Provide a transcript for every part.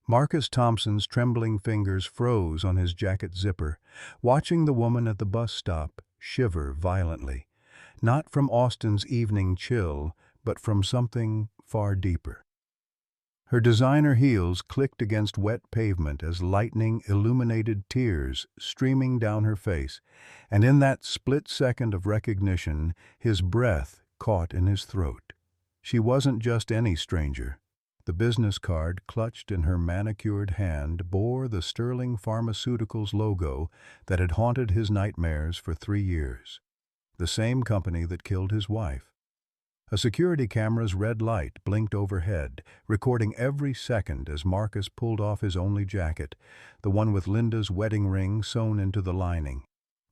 Marcus Thompson's trembling fingers froze on his jacket zipper, watching the woman at the bus stop shiver violently, not from Austin's evening chill, but from something far deeper. Her designer heels clicked against wet pavement as lightning illuminated tears streaming down her face, and in that split second of recognition, his breath caught in his throat. She wasn't just any stranger. The business card clutched in her manicured hand bore the Sterling Pharmaceuticals logo that had haunted his nightmares for 3 years. The same company that killed his wife. A security camera's red light blinked overhead, recording every second as Marcus pulled off his only jacket, the one with Linda's wedding ring sewn into the lining,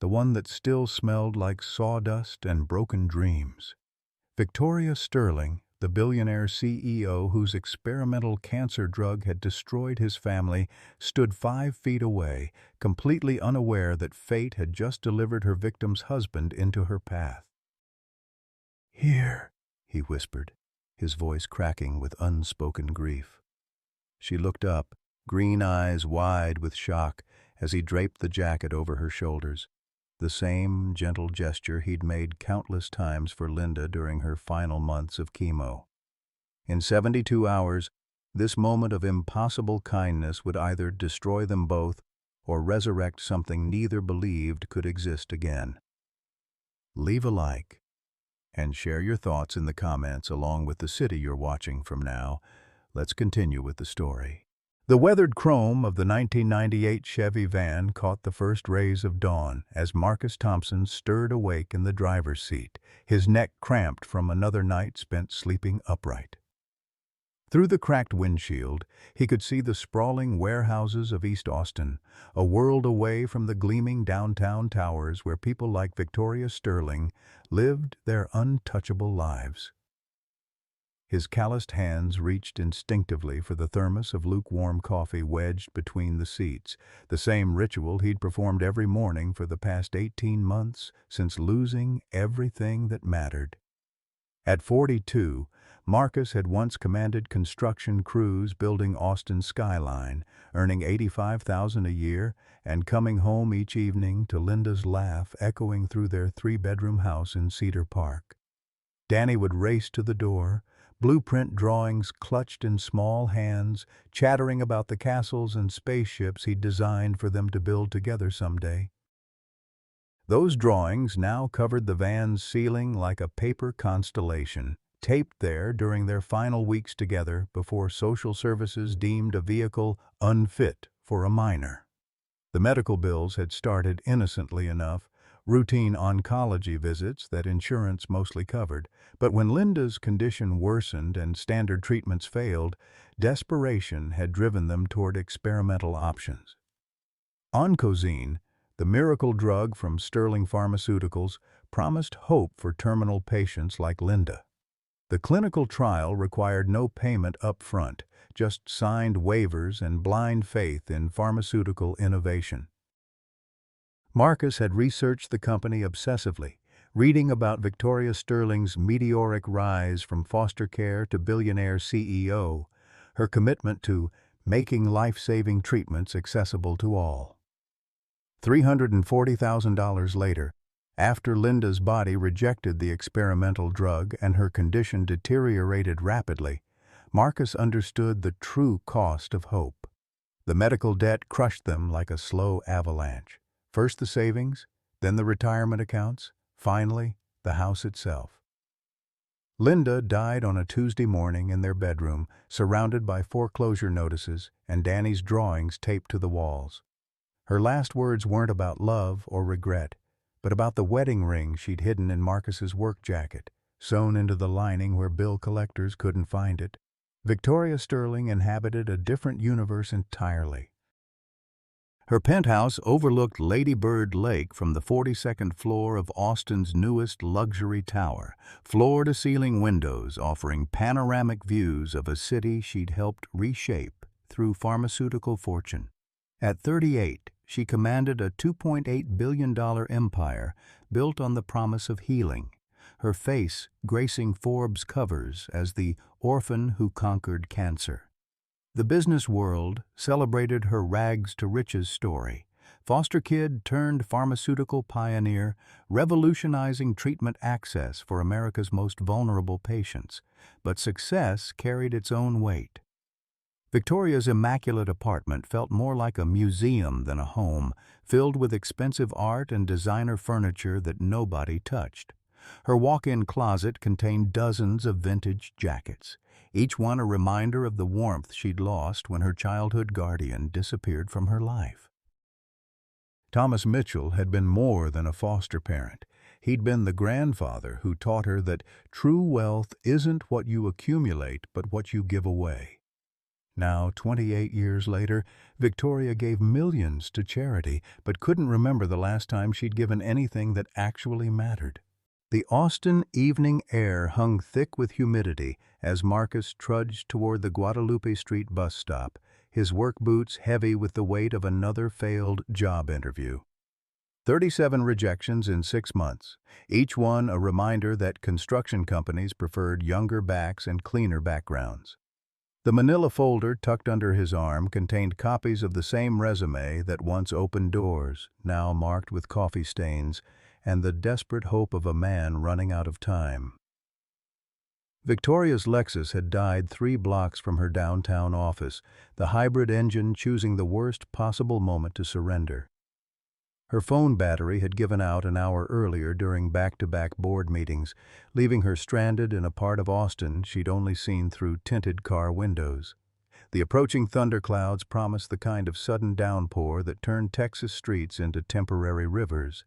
the one that still smelled like sawdust and broken dreams. Victoria Sterling, the billionaire CEO whose experimental cancer drug had destroyed his family, stood 5 feet away, completely unaware that fate had just delivered her victim's husband into her path. "Here," he whispered, his voice cracking with unspoken grief. She looked up, green eyes wide with shock, as he draped the jacket over her shoulders, the same gentle gesture he'd made countless times for Linda during her final months of chemo. In 72 hours, this moment of impossible kindness would either destroy them both or resurrect something neither believed could exist again. Leave a like and share your thoughts in the comments along with the city you're watching from now. Let's continue with the story. The weathered chrome of the 1998 Chevy van caught the first rays of dawn as Marcus Thompson stirred awake in the driver's seat, his neck cramped from another night spent sleeping upright. Through the cracked windshield, he could see the sprawling warehouses of East Austin, a world away from the gleaming downtown towers where people like Victoria Sterling lived their untouchable lives. His calloused hands reached instinctively for the thermos of lukewarm coffee wedged between the seats, the same ritual he'd performed every morning for the past 18 months since losing everything that mattered. At 42, Marcus had once commanded construction crews building Austin's skyline, earning $85,000 a year and coming home each evening to Linda's laugh echoing through their 3-bedroom house in Cedar Park. Danny would race to the door, blueprint drawings clutched in small hands, chattering about the castles and spaceships he'd designed for them to build together someday. Those drawings now covered the van's ceiling like a paper constellation, taped there during their final weeks together before social services deemed a vehicle unfit for a minor. The medical bills had started innocently enough, routine oncology visits that insurance mostly covered, but when Linda's condition worsened and standard treatments failed, desperation had driven them toward experimental options. Oncozine, the miracle drug from Sterling Pharmaceuticals, promised hope for terminal patients like Linda. The clinical trial required no payment up front, just signed waivers and blind faith in pharmaceutical innovation. Marcus had researched the company obsessively, reading about Victoria Sterling's meteoric rise from foster care to billionaire CEO, her commitment to making life-saving treatments accessible to all. $340,000 later, after Linda's body rejected the experimental drug and her condition deteriorated rapidly, Marcus understood the true cost of hope. The medical debt crushed them like a slow avalanche. First the savings, then the retirement accounts, finally the house itself. Linda died on a Tuesday morning in their bedroom, surrounded by foreclosure notices and Danny's drawings taped to the walls. Her last words weren't about love or regret, but about the wedding ring she'd hidden in Marcus's work jacket, sewn into the lining where bill collectors couldn't find it. Victoria Sterling inhabited a different universe entirely. Her penthouse overlooked Lady Bird Lake from the 42nd floor of Austin's newest luxury tower, floor-to-ceiling windows offering panoramic views of a city she'd helped reshape through pharmaceutical fortune. At 38, she commanded a $2.8 billion empire built on the promise of healing, her face gracing Forbes covers as the orphan who conquered cancer. The business world celebrated her rags-to-riches story. Foster kid turned pharmaceutical pioneer, revolutionizing treatment access for America's most vulnerable patients. But success carried its own weight. Victoria's immaculate apartment felt more like a museum than a home, filled with expensive art and designer furniture that nobody touched. Her walk-in closet contained dozens of vintage jackets, each one a reminder of the warmth she'd lost when her childhood guardian disappeared from her life. Thomas Mitchell had been more than a foster parent. He'd been the grandfather who taught her that true wealth isn't what you accumulate, but what you give away. Now, 28 years later, Victoria gave millions to charity, but couldn't remember the last time she'd given anything that actually mattered. The Austin evening air hung thick with humidity as Marcus trudged toward the Guadalupe Street bus stop, his work boots heavy with the weight of another failed job interview. 37 rejections in 6 months, each one a reminder that construction companies preferred younger backs and cleaner backgrounds. The manila folder tucked under his arm contained copies of the same resume that once opened doors, now marked with coffee stains, and the desperate hope of a man running out of time. Victoria's Lexus had died 3 blocks from her downtown office, the hybrid engine choosing the worst possible moment to surrender. Her phone battery had given out an hour earlier during back-to-back board meetings, leaving her stranded in a part of Austin she'd only seen through tinted car windows. The approaching thunderclouds promised the kind of sudden downpour that turned Texas streets into temporary rivers,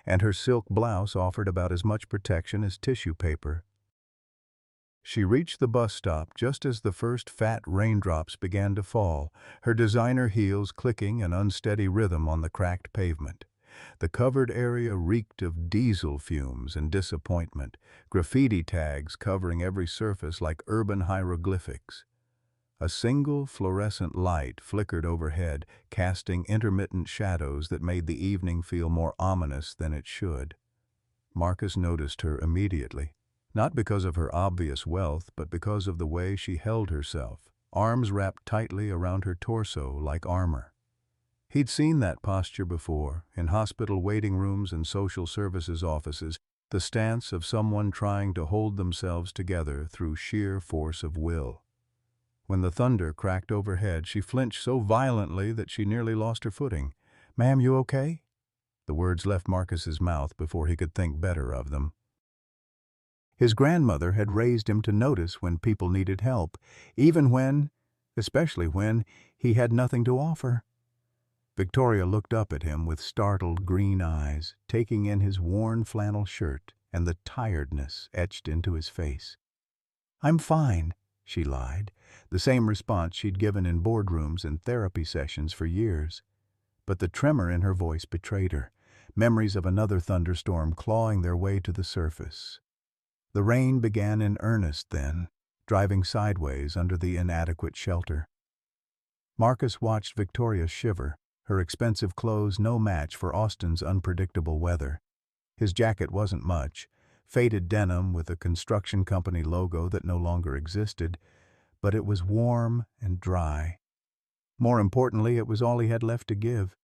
and her silk blouse offered about as much protection as tissue paper. She reached the bus stop just as the first fat raindrops began to fall, her designer heels clicking an unsteady rhythm on the cracked pavement. The covered area reeked of diesel fumes and disappointment, graffiti tags covering every surface like urban hieroglyphics. A single fluorescent light flickered overhead, casting intermittent shadows that made the evening feel more ominous than it should. Marcus noticed her immediately. Not because of her obvious wealth, but because of the way she held herself, arms wrapped tightly around her torso like armor. He'd seen that posture before, in hospital waiting rooms and social services offices, the stance of someone trying to hold themselves together through sheer force of will. When the thunder cracked overhead, she flinched so violently that she nearly lost her footing. "Ma'am, you okay?" The words left Marcus's mouth before he could think better of them. His grandmother had raised him to notice when people needed help, especially when, he had nothing to offer. Victoria looked up at him with startled green eyes, taking in his worn flannel shirt and the tiredness etched into his face. "I'm fine," she lied, the same response she'd given in boardrooms and therapy sessions for years. But the tremor in her voice betrayed her, memories of another thunderstorm clawing their way to the surface. The rain began in earnest then, driving sideways under the inadequate shelter. Marcus watched Victoria shiver, her expensive clothes no match for Austin's unpredictable weather. His jacket wasn't much, faded denim with a construction company logo that no longer existed, but it was warm and dry. More importantly, it was all he had left to give.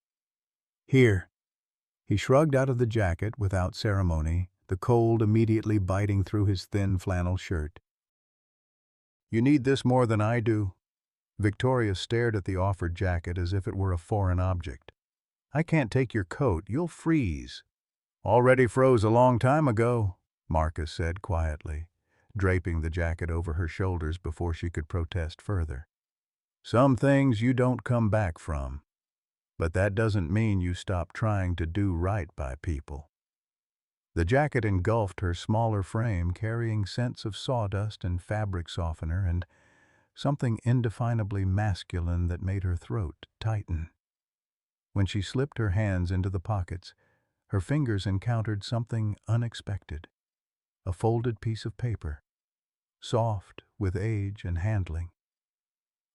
"Here." He shrugged out of the jacket without ceremony, the cold immediately biting through his thin flannel shirt. "You need this more than I do." Victoria stared at the offered jacket as if it were a foreign object. "I can't take your coat. You'll freeze." "Already froze a long time ago," Marcus said quietly, draping the jacket over her shoulders before she could protest further. "Some things you don't come back from, but that doesn't mean you stop trying to do right by people." The jacket engulfed her smaller frame, carrying scents of sawdust and fabric softener and something indefinably masculine that made her throat tighten. When she slipped her hands into the pockets, her fingers encountered something unexpected. A folded piece of paper, soft with age and handling.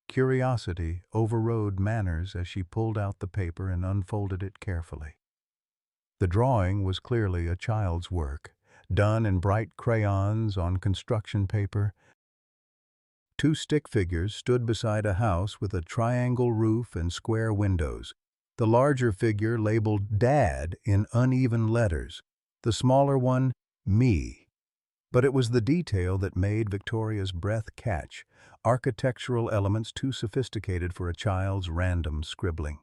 Curiosity overrode manners as she pulled out the paper and unfolded it carefully. The drawing was clearly a child's work, done in bright crayons on construction paper. Two stick figures stood beside a house with a triangle roof and square windows. The larger figure labeled Dad in uneven letters, the smaller one, Me. But it was the detail that made Victoria's breath catch, architectural elements too sophisticated for a child's random scribbling.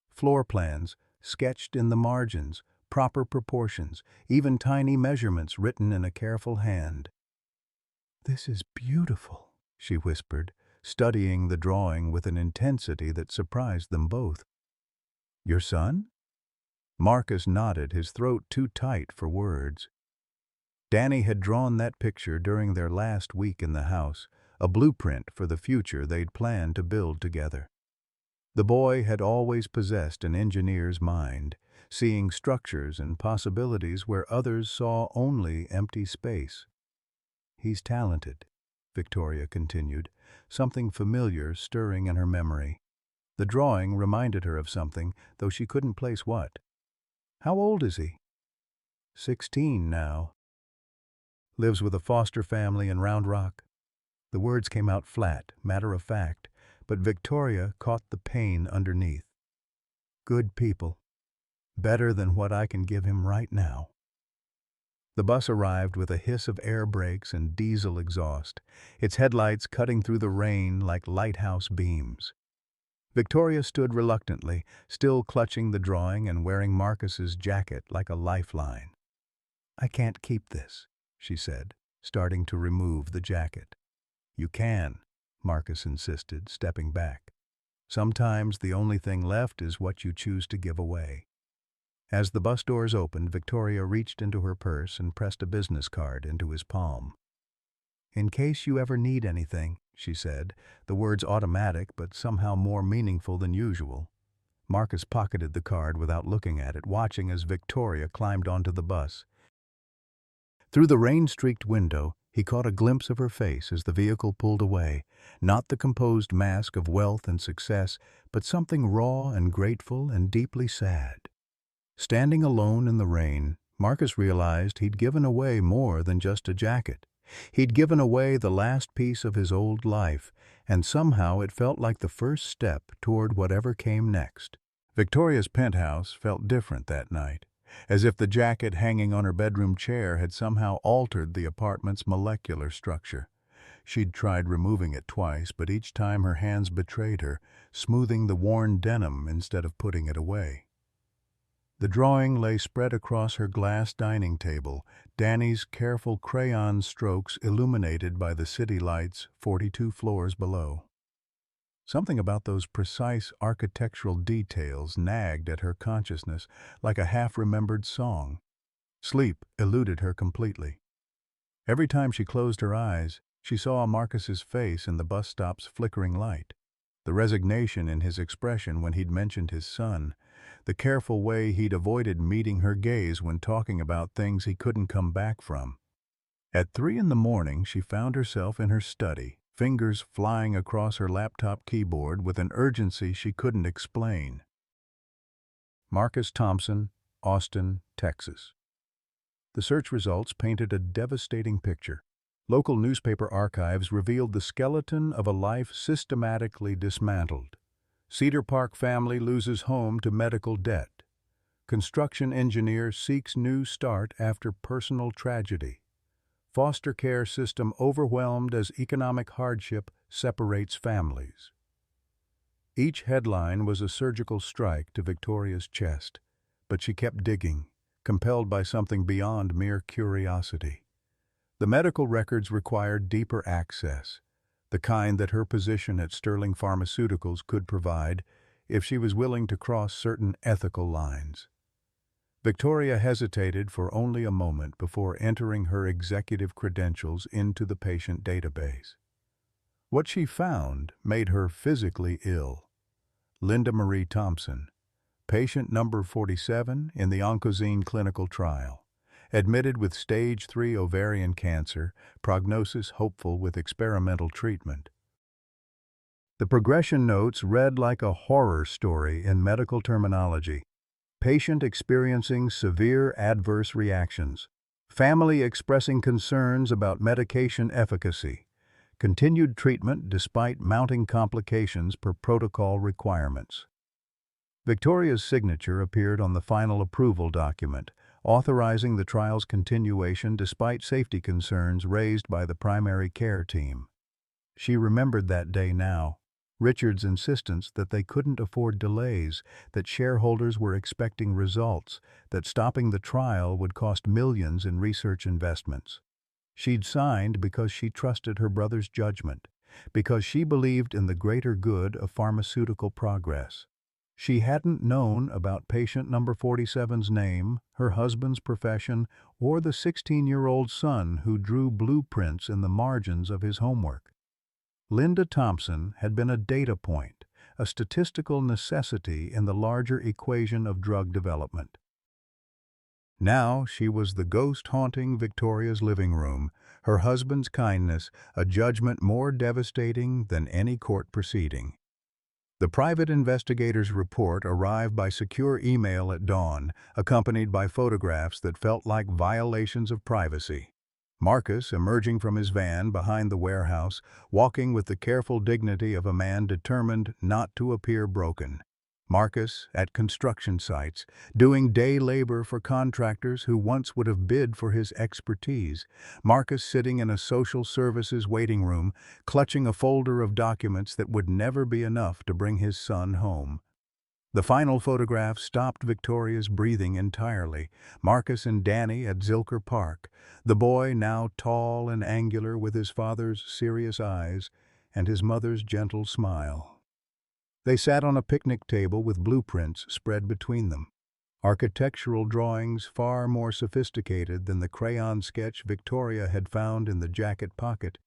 Floor plans, sketched in the margins, proper proportions, even tiny measurements written in a careful hand. "This is beautiful," she whispered, studying the drawing with an intensity that surprised them both. "Your son?" Marcus nodded, his throat too tight for words. Danny had drawn that picture during their last week in the house, a blueprint for the future they'd planned to build together. The boy had always possessed an engineer's mind, seeing structures and possibilities where others saw only empty space. "He's talented," Victoria continued, something familiar stirring in her memory. The drawing reminded her of something, though she couldn't place what. "How old is he?" 16 now. "Lives with a foster family in Round Rock." The words came out flat, matter-of-fact, but Victoria caught the pain underneath. "Good people. Better than what I can give him right now." The bus arrived with a hiss of air brakes and diesel exhaust, its headlights cutting through the rain like lighthouse beams. Victoria stood reluctantly, still clutching the drawing and wearing Marcus's jacket like a lifeline. "I can't keep this," she said, starting to remove the jacket. "You can," Marcus insisted, stepping back. "Sometimes the only thing left is what you choose to give away." As the bus doors opened, Victoria reached into her purse and pressed a business card into his palm. "In case you ever need anything," she said, the words automatic but somehow more meaningful than usual. Marcus pocketed the card without looking at it, watching as Victoria climbed onto the bus. Through the rain-streaked window, he caught a glimpse of her face as the vehicle pulled away, not the composed mask of wealth and success, but something raw and grateful and deeply sad. Standing alone in the rain, Marcus realized he'd given away more than just a jacket. He'd given away the last piece of his old life, and somehow it felt like the first step toward whatever came next. Victoria's penthouse felt different that night, as if the jacket hanging on her bedroom chair had somehow altered the apartment's molecular structure. She'd tried removing it twice, but each time her hands betrayed her, smoothing the worn denim instead of putting it away. The drawing lay spread across her glass dining table, Danny's careful crayon strokes illuminated by the city lights 42 floors below. Something about those precise architectural details nagged at her consciousness like a half-remembered song. Sleep eluded her completely. Every time she closed her eyes, she saw Marcus's face in the bus stop's flickering light, the resignation in his expression when he'd mentioned his son, the careful way he'd avoided meeting her gaze when talking about things he couldn't come back from. At 3 in the morning, she found herself in her study, fingers flying across her laptop keyboard with an urgency she couldn't explain. Marcus Thompson, Austin, Texas. The search results painted a devastating picture. Local newspaper archives revealed the skeleton of a life systematically dismantled. Cedar Park family loses home to medical debt. Construction engineer seeks new start after personal tragedy. Foster care system overwhelmed as economic hardship separates families. Each headline was a surgical strike to Victoria's chest, but she kept digging, compelled by something beyond mere curiosity. The medical records required deeper access, the kind that her position at Sterling Pharmaceuticals could provide if she was willing to cross certain ethical lines. Victoria hesitated for only a moment before entering her executive credentials into the patient database. What she found made her physically ill. Linda Marie Thompson, patient number 47 in the Oncozine clinical trial. Admitted with stage 3 ovarian cancer, prognosis hopeful with experimental treatment. The progression notes read like a horror story in medical terminology. Patient experiencing severe adverse reactions. Family expressing concerns about medication efficacy. Continued treatment despite mounting complications per protocol requirements. Victoria's signature appeared on the final approval document, authorizing the trial's continuation despite safety concerns raised by the primary care team. She remembered that day now. Richard's insistence that they couldn't afford delays, that shareholders were expecting results, that stopping the trial would cost millions in research investments. She'd signed because she trusted her brother's judgment, because she believed in the greater good of pharmaceutical progress. She hadn't known about patient number 47's name, her husband's profession, or the 16-year-old son who drew blueprints in the margins of his homework. Linda Thompson had been a data point, a statistical necessity in the larger equation of drug development. Now she was the ghost haunting Victoria's living room, her husband's kindness a judgment more devastating than any court proceeding. The private investigator's report arrived by secure email at dawn, accompanied by photographs that felt like violations of privacy. Marcus, emerging from his van behind the warehouse, walking with the careful dignity of a man determined not to appear broken. Marcus, at construction sites, doing day labor for contractors who once would have bid for his expertise. Marcus sitting in a social services waiting room, clutching a folder of documents that would never be enough to bring his son home. The final photograph stopped Victoria's breathing entirely. Marcus and Danny at Zilker Park, the boy now tall and angular with his father's serious eyes and his mother's gentle smile. They sat on a picnic table with blueprints spread between them, architectural drawings far more sophisticated than the crayon sketch Victoria had found in the jacket pocket.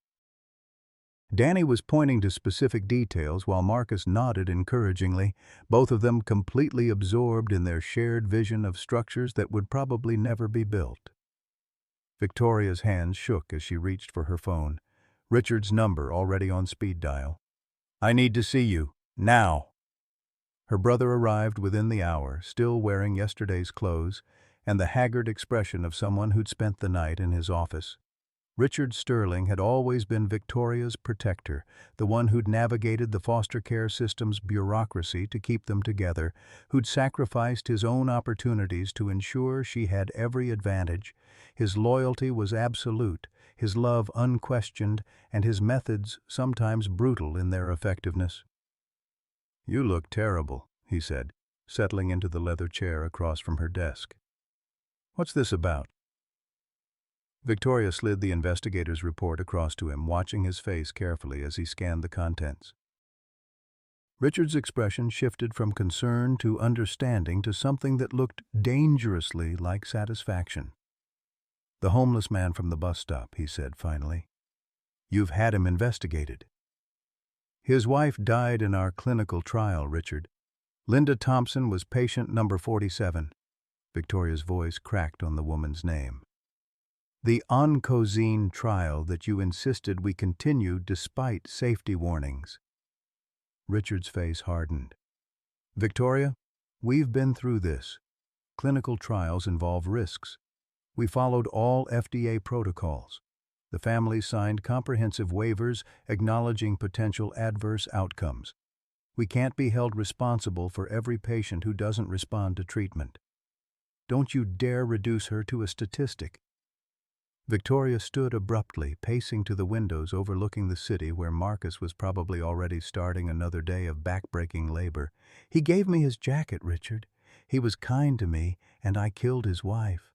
Danny was pointing to specific details while Marcus nodded encouragingly, both of them completely absorbed in their shared vision of structures that would probably never be built. Victoria's hands shook as she reached for her phone, Richard's number already on speed dial. "I need to see you. Now." Her brother arrived within the hour, still wearing yesterday's clothes and the haggard expression of someone who'd spent the night in his office. Richard Sterling had always been Victoria's protector, the one who'd navigated the foster care system's bureaucracy to keep them together, who'd sacrificed his own opportunities to ensure she had every advantage. His loyalty was absolute, his love unquestioned, and his methods sometimes brutal in their effectiveness. "You look terrible," he said, settling into the leather chair across from her desk. "What's this about?" Victoria slid the investigator's report across to him, watching his face carefully as he scanned the contents. Richard's expression shifted from concern to understanding to something that looked dangerously like satisfaction. "The homeless man from the bus stop," he said finally. "You've had him investigated." "His wife died in our clinical trial, Richard. Linda Thompson was patient number 47. Victoria's voice cracked on the woman's name. "The oncozine trial that you insisted we continue despite safety warnings." Richard's face hardened. "Victoria, we've been through this. Clinical trials involve risks. We followed all FDA protocols. The family signed comprehensive waivers acknowledging potential adverse outcomes. We can't be held responsible for every patient who doesn't respond to treatment. Don't you dare reduce her to a statistic." Victoria stood abruptly, pacing to the windows overlooking the city where Marcus was probably already starting another day of backbreaking labor. "He gave me his jacket, Richard. He was kind to me, and I killed his wife."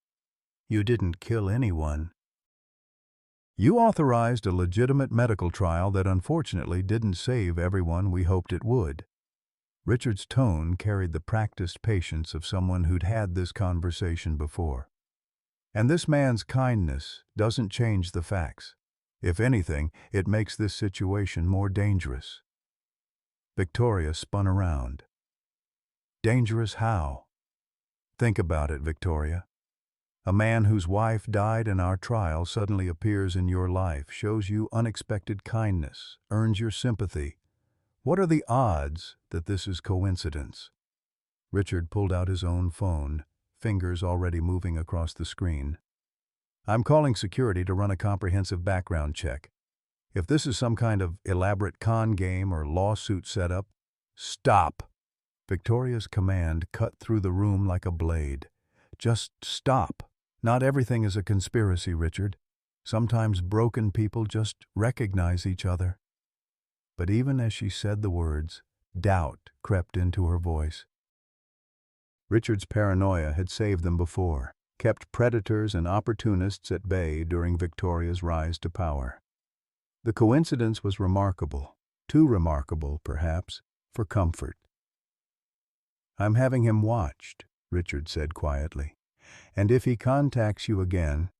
"You didn't kill anyone." "You authorized a legitimate medical trial that unfortunately didn't save everyone we hoped it would." Richard's tone carried the practiced patience of someone who'd had this conversation before. "And this man's kindness doesn't change the facts. If anything, it makes this situation more dangerous." Victoria spun around. "Dangerous how?" "Think about it, Victoria. A man whose wife died in our trial suddenly appears in your life, shows you unexpected kindness, earns your sympathy. What are the odds that this is coincidence?" Richard pulled out his own phone, fingers already moving across the screen. "I'm calling security to run a comprehensive background check. If this is some kind of elaborate con game or lawsuit setup, stop. Victoria's command cut through the room like a blade. Just stop. Not everything is a conspiracy, Richard. Sometimes broken people just recognize each other. But even as she said the words, doubt crept into her voice. Richard's paranoia had saved them before, kept predators and opportunists at bay during Victoria's rise to power. The coincidence was remarkable, too remarkable, perhaps, for comfort. "I'm having him watched," Richard said quietly. "And if he contacts you again,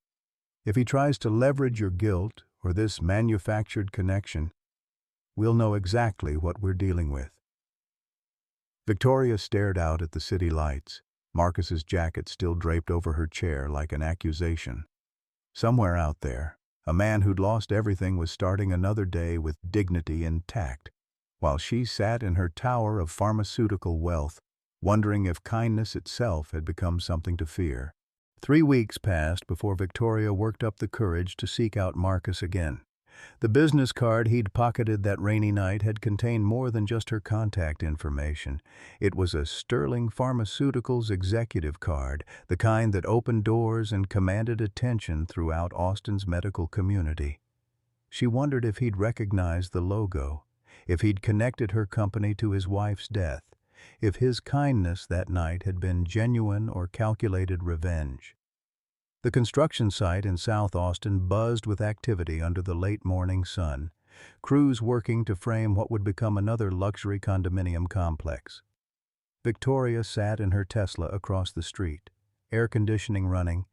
if he tries to leverage your guilt or this manufactured connection, we'll know exactly what we're dealing with." Victoria stared out at the city lights, Marcus's jacket still draped over her chair like an accusation. Somewhere out there, a man who'd lost everything was starting another day with dignity intact, while she sat in her tower of pharmaceutical wealth, wondering if kindness itself had become something to fear. 3 weeks passed before Victoria worked up the courage to seek out Marcus again. The business card he'd pocketed that rainy night had contained more than just her contact information. It was a Sterling Pharmaceuticals executive card, the kind that opened doors and commanded attention throughout Austin's medical community. She wondered if he'd recognized the logo, if he'd connected her company to his wife's death, if his kindness that night had been genuine or calculated revenge. The construction site in South Austin buzzed with activity under the late morning sun, crews working to frame what would become another luxury condominium complex. Victoria sat in her Tesla across the street, air conditioning running,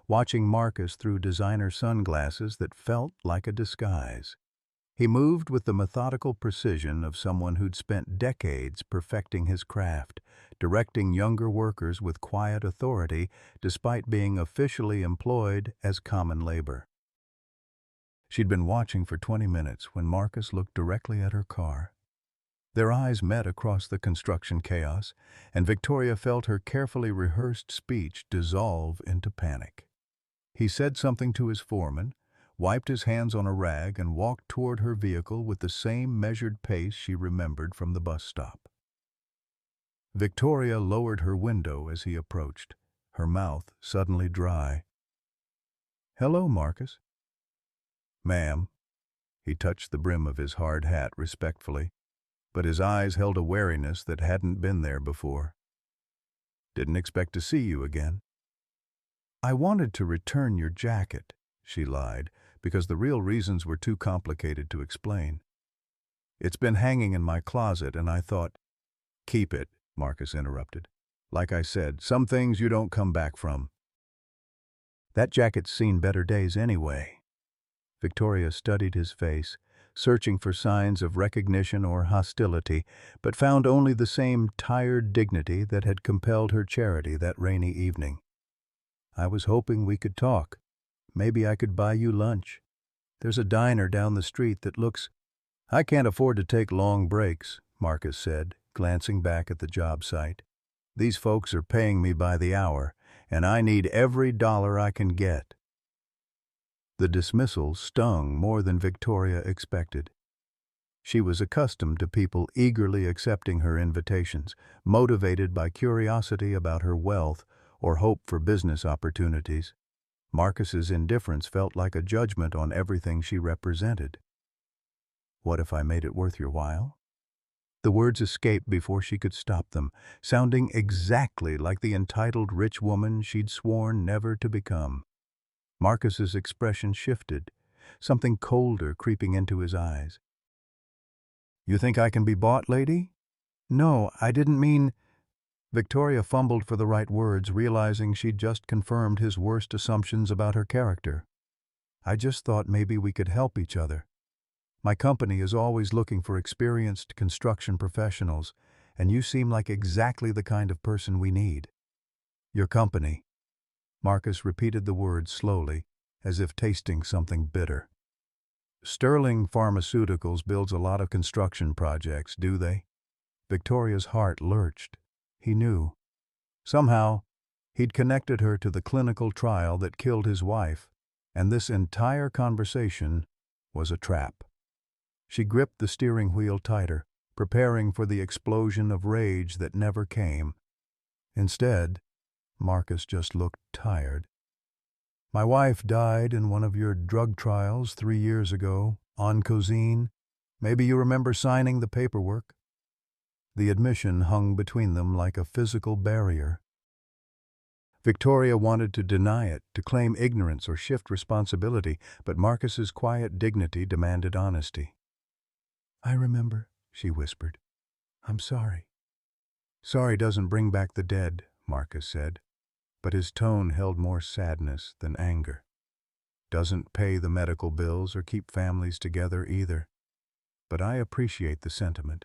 watching Marcus through designer sunglasses that felt like a disguise. He moved with the methodical precision of someone who'd spent decades perfecting his craft, directing younger workers with quiet authority despite being officially employed as common labor. She'd been watching for 20 minutes when Marcus looked directly at her car. Their eyes met across the construction chaos, and Victoria felt her carefully rehearsed speech dissolve into panic. He said something to his foreman, wiped his hands on a rag, and walked toward her vehicle with the same measured pace she remembered from the bus stop. Victoria lowered her window as he approached, her mouth suddenly dry. "Hello, Marcus." "Ma'am." He touched the brim of his hard hat respectfully, but his eyes held a wariness that hadn't been there before. "Didn't expect to see you again." "I wanted to return your jacket," she lied, because the real reasons were too complicated to explain. "It's been hanging in my closet, and I thought—" "Keep it," Marcus interrupted. "Like I said, some things you don't come back from." "That jacket's seen better days anyway." Victoria studied his face, searching for signs of recognition or hostility, but found only the same tired dignity that had compelled her charity that rainy evening. "I was hoping we could talk. Maybe I could buy you lunch. There's a diner down the street that looks—" "I can't afford to take long breaks," Marcus said, glancing back at the job site. "These folks are paying me by the hour, and I need every dollar I can get." The dismissal stung more than Victoria expected. She was accustomed to people eagerly accepting her invitations, motivated by curiosity about her wealth or hope for business opportunities. Marcus's indifference felt like a judgment on everything she represented. "What if I made it worth your while?" The words escaped before she could stop them, sounding exactly like the entitled rich woman she'd sworn never to become. Marcus's expression shifted, something colder creeping into his eyes. "You think I can be bought, lady?" "No, I didn't mean—" Victoria fumbled for the right words, realizing she'd just confirmed his worst assumptions about her character. "I just thought maybe we could help each other. My company is always looking for experienced construction professionals, and you seem like exactly the kind of person we need." "Your company." Marcus repeated the words slowly, as if tasting something bitter. "Sterling Pharmaceuticals builds a lot of construction projects, do they?" Victoria's heart lurched. He knew. Somehow, he'd connected her to the clinical trial that killed his wife, and this entire conversation was a trap. She gripped the steering wheel tighter, preparing for the explosion of rage that never came. Instead, Marcus just looked tired. "My wife died in one of your drug trials 3 years ago, on cocaine. Maybe you remember signing the paperwork." The admission hung between them like a physical barrier. Victoria wanted to deny it, to claim ignorance or shift responsibility, but Marcus's quiet dignity demanded honesty. "I remember," she whispered. "I'm sorry." "Sorry doesn't bring back the dead," Marcus said, but his tone held more sadness than anger. "Doesn't pay the medical bills or keep families together either. But I appreciate the sentiment."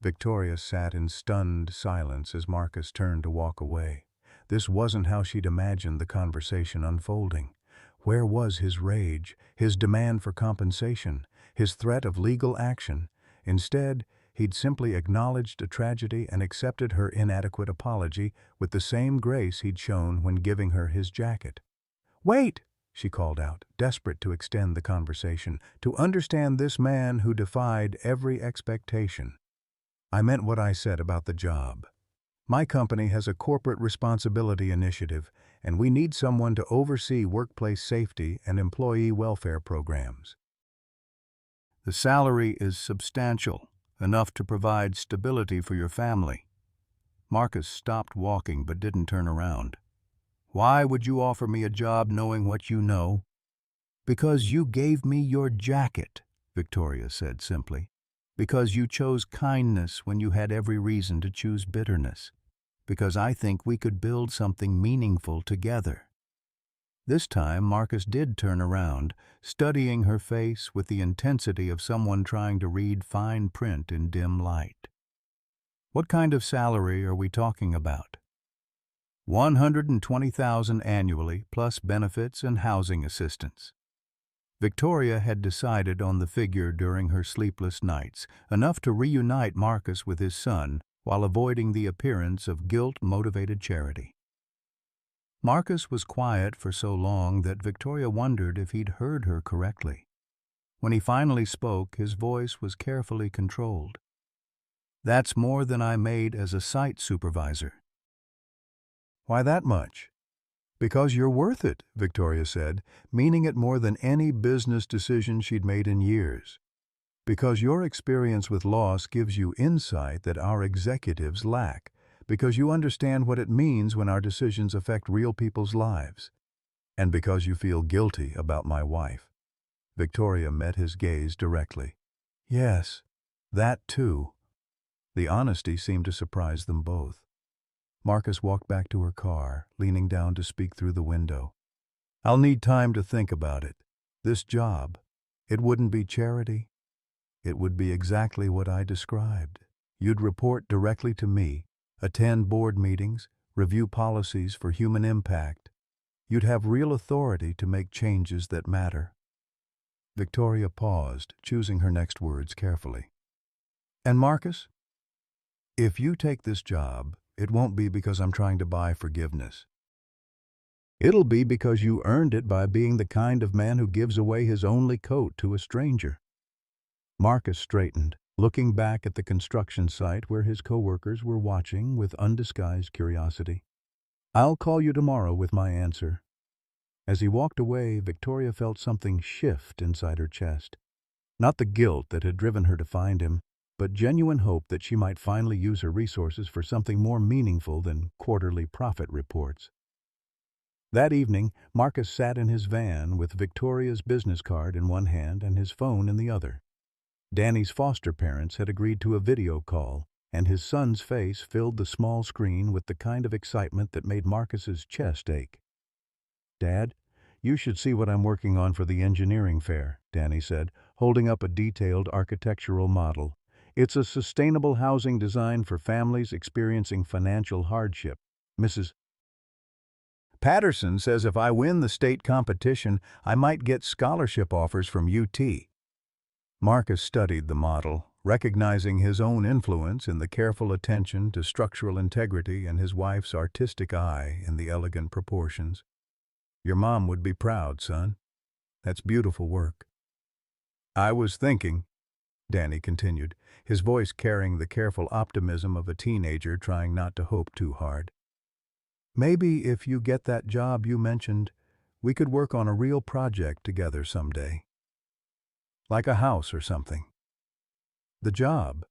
Victoria sat in stunned silence as Marcus turned to walk away. This wasn't how she'd imagined the conversation unfolding. Where was his rage, his demand for compensation, his threat of legal action? Instead, he'd simply acknowledged a tragedy and accepted her inadequate apology with the same grace he'd shown when giving her his jacket. "Wait!" she called out, desperate to extend the conversation, to understand this man who defied every expectation. "I meant what I said about the job. My company has a corporate responsibility initiative, and we need someone to oversee workplace safety and employee welfare programs. The salary is substantial, enough to provide stability for your family." Marcus stopped walking but didn't turn around. "Why would you offer me a job knowing what you know?" "Because you gave me your jacket," Victoria said simply. "Because you chose kindness when you had every reason to choose bitterness. Because I think we could build something meaningful together." This time Marcus did turn around, studying her face with the intensity of someone trying to read fine print in dim light. "What kind of salary are we talking about?" $120,000 annually, plus benefits and housing assistance. Victoria had decided on the figure during her sleepless nights, enough to reunite Marcus with his son while avoiding the appearance of guilt-motivated charity. Marcus was quiet for so long that Victoria wondered if he'd heard her correctly. When he finally spoke, his voice was carefully controlled. "That's more than I made as a site supervisor." "Why that much?" "Because you're worth it," Victoria said, meaning it more than any business decision she'd made in years. "Because your experience with loss gives you insight that our executives lack. Because you understand what it means when our decisions affect real people's lives. And because you feel guilty about my wife." Victoria met his gaze directly. "Yes, that too." The honesty seemed to surprise them both. Marcus walked back to her car, leaning down to speak through the window. "I'll need time to think about it. This job, it wouldn't be charity. It would be exactly what I described. You'd report directly to me, attend board meetings, review policies for human impact. You'd have real authority to make changes that matter." Victoria paused, choosing her next words carefully. "And Marcus, if you take this job, it won't be because I'm trying to buy forgiveness. It'll be because you earned it by being the kind of man who gives away his only coat to a stranger." Marcus straightened, looking back at the construction site where his coworkers were watching with undisguised curiosity. "I'll call you tomorrow with my answer." As he walked away, Victoria felt something shift inside her chest. Not the guilt that had driven her to find him, but genuine hope that she might finally use her resources for something more meaningful than quarterly profit reports. That evening, Marcus sat in his van with Victoria's business card in one hand and his phone in the other. Danny's foster parents had agreed to a video call, and his son's face filled the small screen with the kind of excitement that made Marcus's chest ache. "Dad, you should see what I'm working on for the engineering fair," Danny said, holding up a detailed architectural model. "It's a sustainable housing design for families experiencing financial hardship. Mrs. Patterson says if I win the state competition, I might get scholarship offers from UT." Marcus studied the model, recognizing his own influence in the careful attention to structural integrity and his wife's artistic eye in the elegant proportions. "Your mom would be proud, son. That's beautiful work." I was thinking, Danny continued, his voice carrying the careful optimism of a teenager trying not to hope too hard. Maybe if you get that job you mentioned, we could work on a real project together someday. Like a house or something. The job.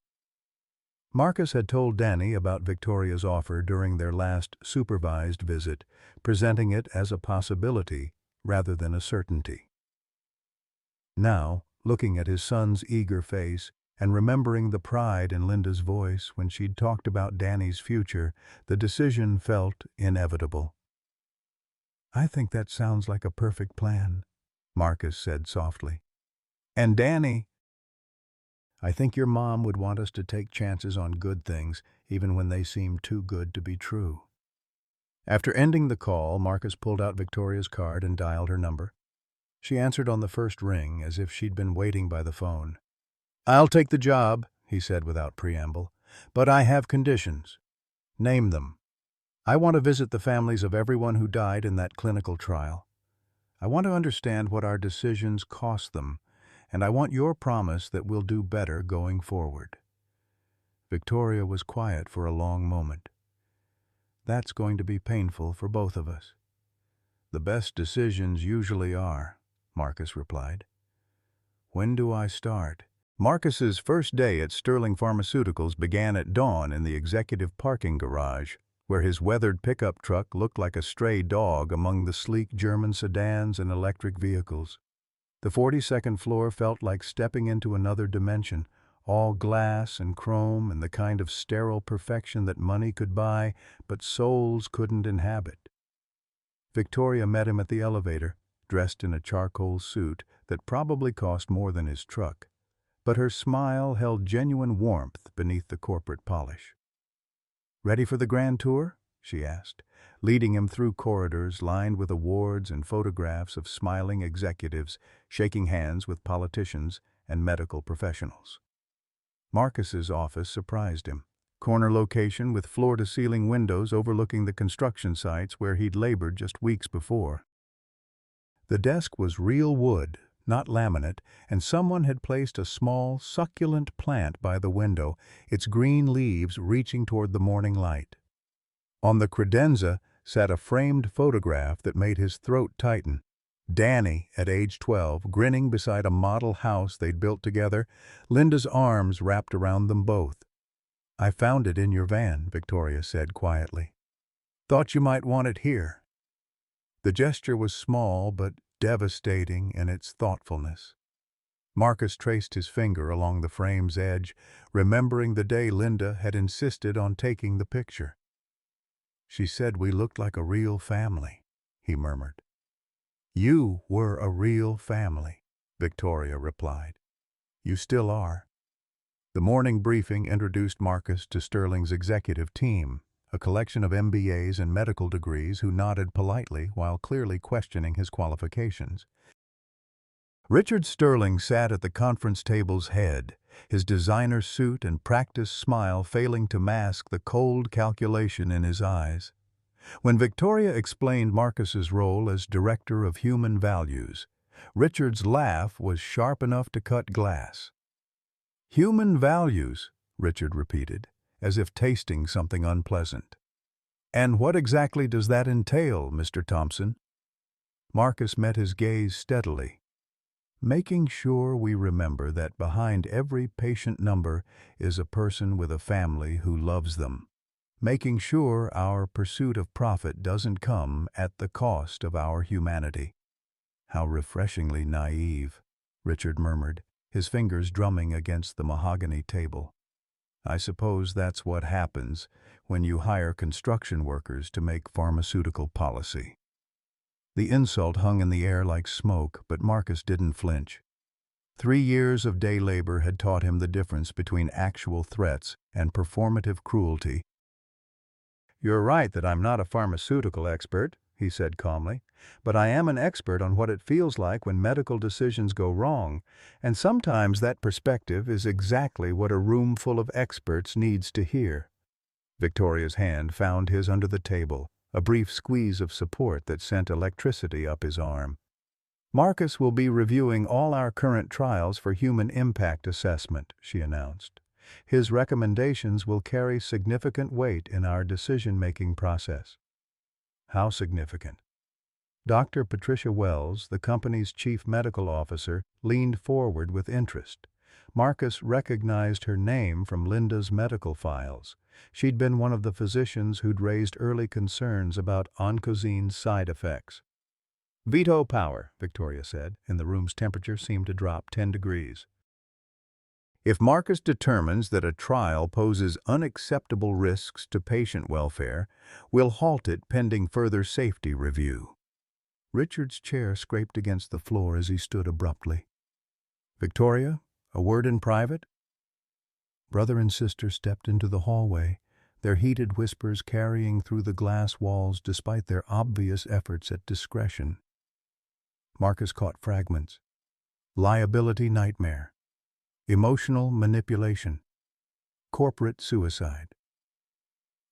Marcus had told Danny about Victoria's offer during their last supervised visit, presenting it as a possibility rather than a certainty. Now, looking at his son's eager face and remembering the pride in Linda's voice when she'd talked about Danny's future, the decision felt inevitable. I think that sounds like a perfect plan, Marcus said softly. And Danny, I think your mom would want us to take chances on good things, even when they seem too good to be true. After ending the call, Marcus pulled out Victoria's card and dialed her number. She answered on the first ring, as if she'd been waiting by the phone. I'll take the job, he said without preamble, but I have conditions. Name them. I want to visit the families of everyone who died in that clinical trial. I want to understand what our decisions cost them, and I want your promise that we'll do better going forward. Victoria was quiet for a long moment. That's going to be painful for both of us. The best decisions usually are, Marcus replied. When do I start? Marcus's first day at Sterling Pharmaceuticals began at dawn in the executive parking garage, where his weathered pickup truck looked like a stray dog among the sleek German sedans and electric vehicles. The 42nd floor felt like stepping into another dimension, all glass and chrome and the kind of sterile perfection that money could buy, but souls couldn't inhabit. Victoria met him at the elevator, dressed in a charcoal suit that probably cost more than his truck, but her smile held genuine warmth beneath the corporate polish. Ready for the grand tour? She asked, leading him through corridors lined with awards and photographs of smiling executives shaking hands with politicians and medical professionals. Marcus's office surprised him. Corner location with floor-to-ceiling windows overlooking the construction sites where he'd labored just weeks before. The desk was real wood, not laminate, and someone had placed a small, succulent plant by the window, its green leaves reaching toward the morning light. On the credenza sat a framed photograph that made his throat tighten. Danny, at age 12, grinning beside a model house they'd built together, Linda's arms wrapped around them both. I found it in your van, Victoria said quietly. Thought you might want it here. The gesture was small but devastating in its thoughtfulness. Marcus traced his finger along the frame's edge, remembering the day Linda had insisted on taking the picture. She said we looked like a real family, he murmured. You were a real family, Victoria replied. You still are. The morning briefing introduced Marcus to Sterling's executive team, a collection of MBAs and medical degrees who nodded politely while clearly questioning his qualifications. Richard Sterling sat at the conference table's head, his designer suit and practiced smile failing to mask the cold calculation in his eyes. When Victoria explained Marcus's role as Director of Human Values, Richard's laugh was sharp enough to cut glass. Human values, Richard repeated, as if tasting something unpleasant. And what exactly does that entail, Mr. Thompson? Marcus met his gaze steadily. Making sure we remember that behind every patient number is a person with a family who loves them. Making sure our pursuit of profit doesn't come at the cost of our humanity. How refreshingly naive, Richard murmured, his fingers drumming against the mahogany table. I suppose that's what happens when you hire construction workers to make pharmaceutical policy. The insult hung in the air like smoke, but Marcus didn't flinch. 3 years of day labor had taught him the difference between actual threats and performative cruelty. You're right that I'm not a pharmaceutical expert, he said calmly, but I am an expert on what it feels like when medical decisions go wrong, and sometimes that perspective is exactly what a room full of experts needs to hear. Victoria's hand found his under the table, a brief squeeze of support that sent electricity up his arm. Marcus will be reviewing all our current trials for human impact assessment, she announced. His recommendations will carry significant weight in our decision-making process. How significant? Dr. Patricia Wells, the company's chief medical officer, leaned forward with interest. Marcus recognized her name from Linda's medical files. She'd been one of the physicians who'd raised early concerns about oncozine's side effects. Veto power, Victoria said, and the room's temperature seemed to drop 10 degrees. If Marcus determines that a trial poses unacceptable risks to patient welfare, we'll halt it pending further safety review. Richard's chair scraped against the floor as he stood abruptly. Victoria, a word in private? Brother and sister stepped into the hallway, their heated whispers carrying through the glass walls despite their obvious efforts at discretion. Marcus caught fragments. Liability nightmare. Emotional manipulation. Corporate suicide.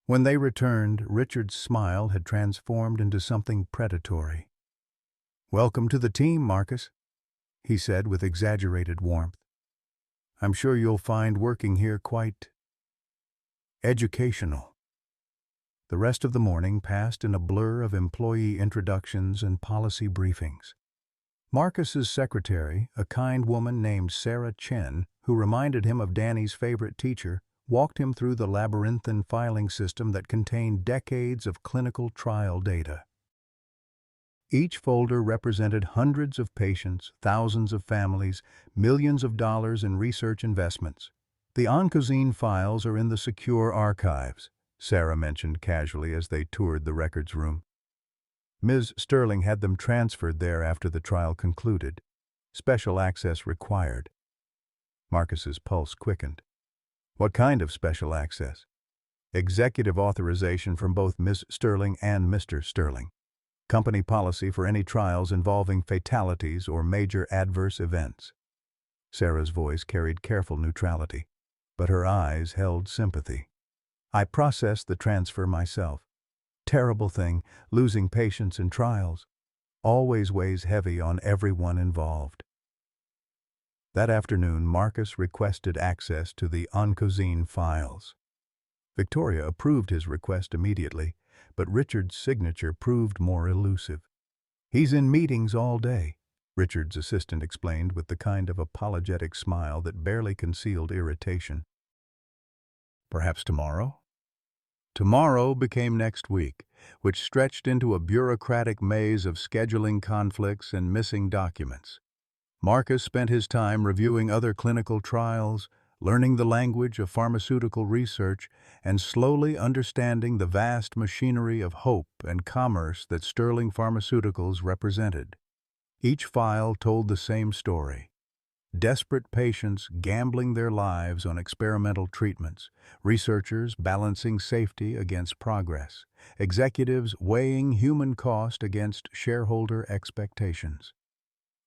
When they returned, Richard's smile had transformed into something predatory. "Welcome to the team, Marcus," he said with exaggerated warmth. "I'm sure you'll find working here quite educational." The rest of the morning passed in a blur of employee introductions and policy briefings. Marcus's secretary, a kind woman named Sarah Chen, who reminded him of Danny's favorite teacher, walked him through the labyrinthine filing system that contained decades of clinical trial data. Each folder represented hundreds of patients, thousands of families, millions of dollars in research investments. "The oncozine files are in the secure archives," Sarah mentioned casually as they toured the records room. Ms. Sterling had them transferred there after the trial concluded. Special access required. Marcus's pulse quickened. What kind of special access? Executive authorization from both Ms. Sterling and Mr. Sterling. Company policy for any trials involving fatalities or major adverse events. Sarah's voice carried careful neutrality, but her eyes held sympathy. "I processed the transfer myself. Terrible thing, losing patients in trials. Always weighs heavy on everyone involved." That afternoon, Marcus requested access to the oncozine files. Victoria approved his request immediately, but Richard's signature proved more elusive. "He's in meetings all day," Richard's assistant explained with the kind of apologetic smile that barely concealed irritation. "Perhaps tomorrow?" Tomorrow became next week, which stretched into a bureaucratic maze of scheduling conflicts and missing documents. Marcus spent his time reviewing other clinical trials, learning the language of pharmaceutical research, and slowly understanding the vast machinery of hope and commerce that Sterling Pharmaceuticals represented. Each file told the same story. Desperate patients gambling their lives on experimental treatments, researchers balancing safety against progress, executives weighing human cost against shareholder expectations.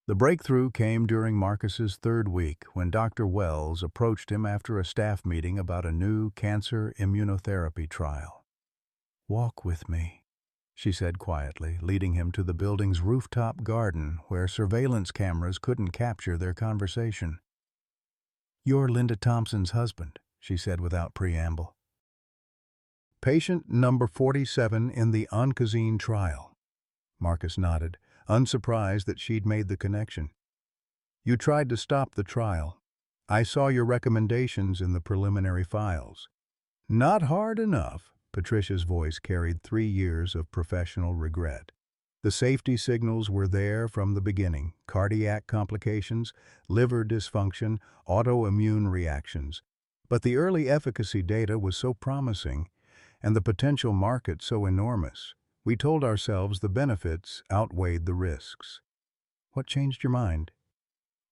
The breakthrough came during Marcus's third week when Dr. Wells approached him after a staff meeting about a new cancer immunotherapy trial. "Walk with me," she said quietly, leading him to the building's rooftop garden where surveillance cameras couldn't capture their conversation. "You're Linda Thompson's husband," she said without preamble. "Patient number 47 in the oncozine trial." Marcus nodded, unsurprised that she'd made the connection. "You tried to stop the trial. I saw your recommendations in the preliminary files." "Not hard enough." Patricia's voice carried 3 years of professional regret. "The safety signals were there from the beginning: cardiac complications, liver dysfunction, autoimmune reactions. But the early efficacy data was so promising, and the potential market so enormous. We told ourselves the benefits outweighed the risks." "What changed your mind?"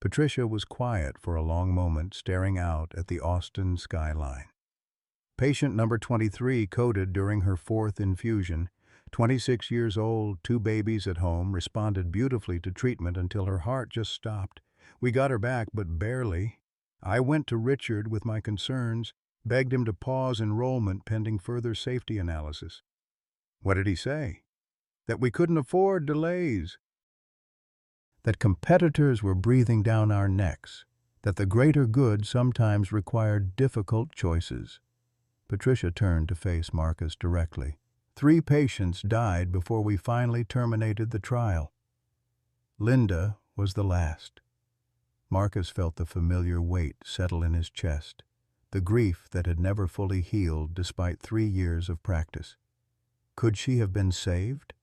Patricia was quiet for a long moment, staring out at the Austin skyline. "Patient number 23 coded during her 4th infusion. 26 years old, 2 babies at home, responded beautifully to treatment until her heart just stopped. We got her back, but barely. I went to Richard with my concerns, begged him to pause enrollment pending further safety analysis." "What did he say?" "That we couldn't afford delays." that competitors were breathing down our necks, that the greater good sometimes required difficult choices. Patricia turned to face Marcus directly. 3 patients died before we finally terminated the trial. Linda was the last. Marcus felt the familiar weight settle in his chest, the grief that had never fully healed despite 3 years of practice. Could she have been saved?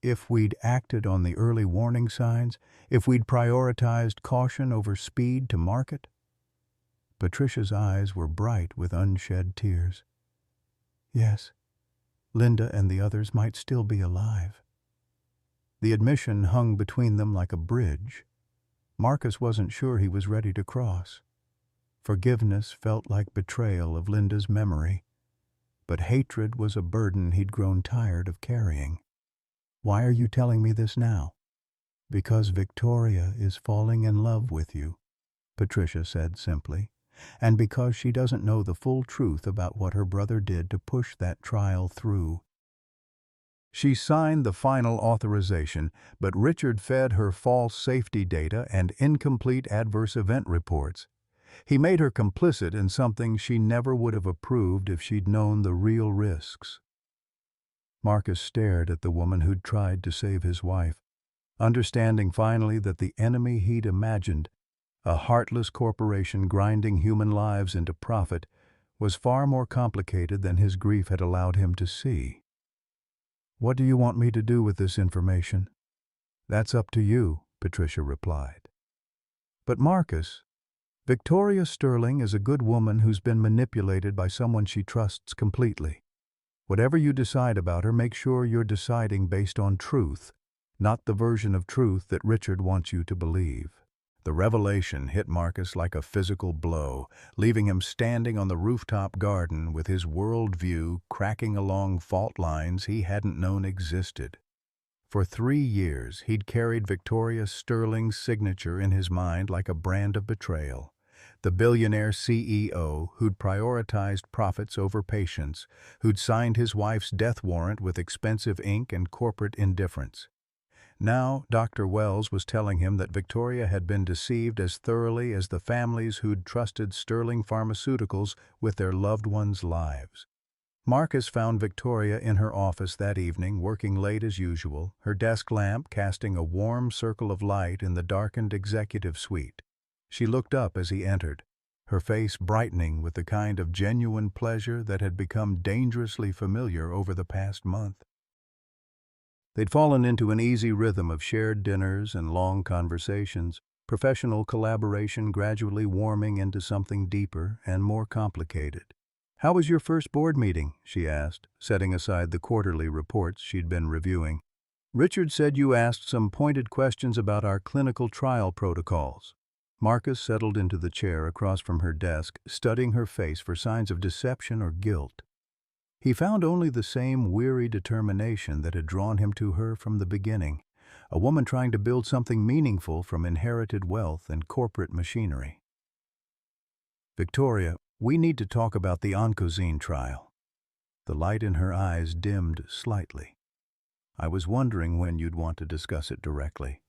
If we'd acted on the early warning signs, if we'd prioritized caution over speed to market? Patricia's eyes were bright with unshed tears. Yes, Linda and the others might still be alive. The admission hung between them like a bridge. Marcus wasn't sure he was ready to cross. Forgiveness felt like betrayal of Linda's memory, but hatred was a burden he'd grown tired of carrying. Why are you telling me this now? Because Victoria is falling in love with you, Patricia said simply, and because she doesn't know the full truth about what her brother did to push that trial through. She signed the final authorization, but Richard fed her false safety data and incomplete adverse event reports. He made her complicit in something she never would have approved if she'd known the real risks. Marcus stared at the woman who'd tried to save his wife, understanding finally that the enemy he'd imagined, a heartless corporation grinding human lives into profit, was far more complicated than his grief had allowed him to see. "What do you want me to do with this information?" "That's up to you," Patricia replied. "But Marcus, Victoria Sterling is a good woman who's been manipulated by someone she trusts completely. Whatever you decide about her, make sure you're deciding based on truth, not the version of truth that Richard wants you to believe." The revelation hit Marcus like a physical blow, leaving him standing on the rooftop garden with his world view cracking along fault lines he hadn't known existed. For 3 years, he'd carried Victoria Sterling's signature in his mind like a brand of betrayal. The billionaire CEO who'd prioritized profits over patients, who'd signed his wife's death warrant with expensive ink and corporate indifference. Now, Dr. Wells was telling him that Victoria had been deceived as thoroughly as the families who'd trusted Sterling Pharmaceuticals with their loved ones' lives. Marcus found Victoria in her office that evening, working late as usual, her desk lamp casting a warm circle of light in the darkened executive suite. She looked up as he entered, her face brightening with the kind of genuine pleasure that had become dangerously familiar over the past month. They'd fallen into an easy rhythm of shared dinners and long conversations, professional collaboration gradually warming into something deeper and more complicated. "How was your first board meeting?" she asked, setting aside the quarterly reports she'd been reviewing. "Richard said you asked some pointed questions about our clinical trial protocols." Marcus settled into the chair across from her desk, studying her face for signs of deception or guilt. He found only the same weary determination that had drawn him to her from the beginning, a woman trying to build something meaningful from inherited wealth and corporate machinery. "Victoria, we need to talk about the Oncozine trial." The light in her eyes dimmed slightly. "I was wondering when you'd want to discuss it directly."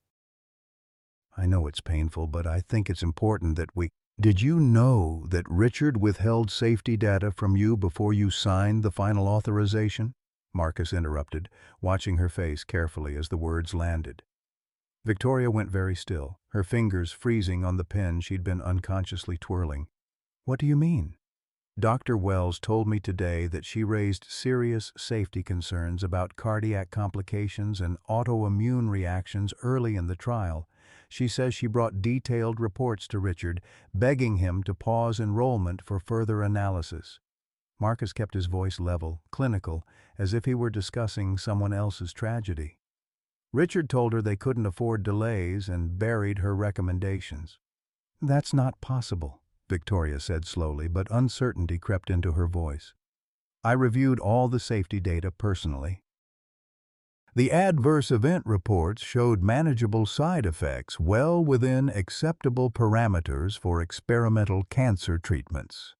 "I know it's painful, but I think it's important that we—" "Did you know that Richard withheld safety data from you before you signed the final authorization?" Marcus interrupted, watching her face carefully as the words landed. Victoria went very still, her fingers freezing on the pen she'd been unconsciously twirling. "What do you mean?" "Dr. Wells told me today that she raised serious safety concerns about cardiac complications and autoimmune reactions early in the trial. She says she brought detailed reports to Richard, begging him to pause enrollment for further analysis." Marcus kept his voice level, clinical, as if he were discussing someone else's tragedy. "Richard told her they couldn't afford delays and buried her recommendations." "That's not possible," Victoria said slowly, but uncertainty crept into her voice. "I reviewed all the safety data personally. The adverse event reports showed manageable side effects well within acceptable parameters for experimental cancer treatments."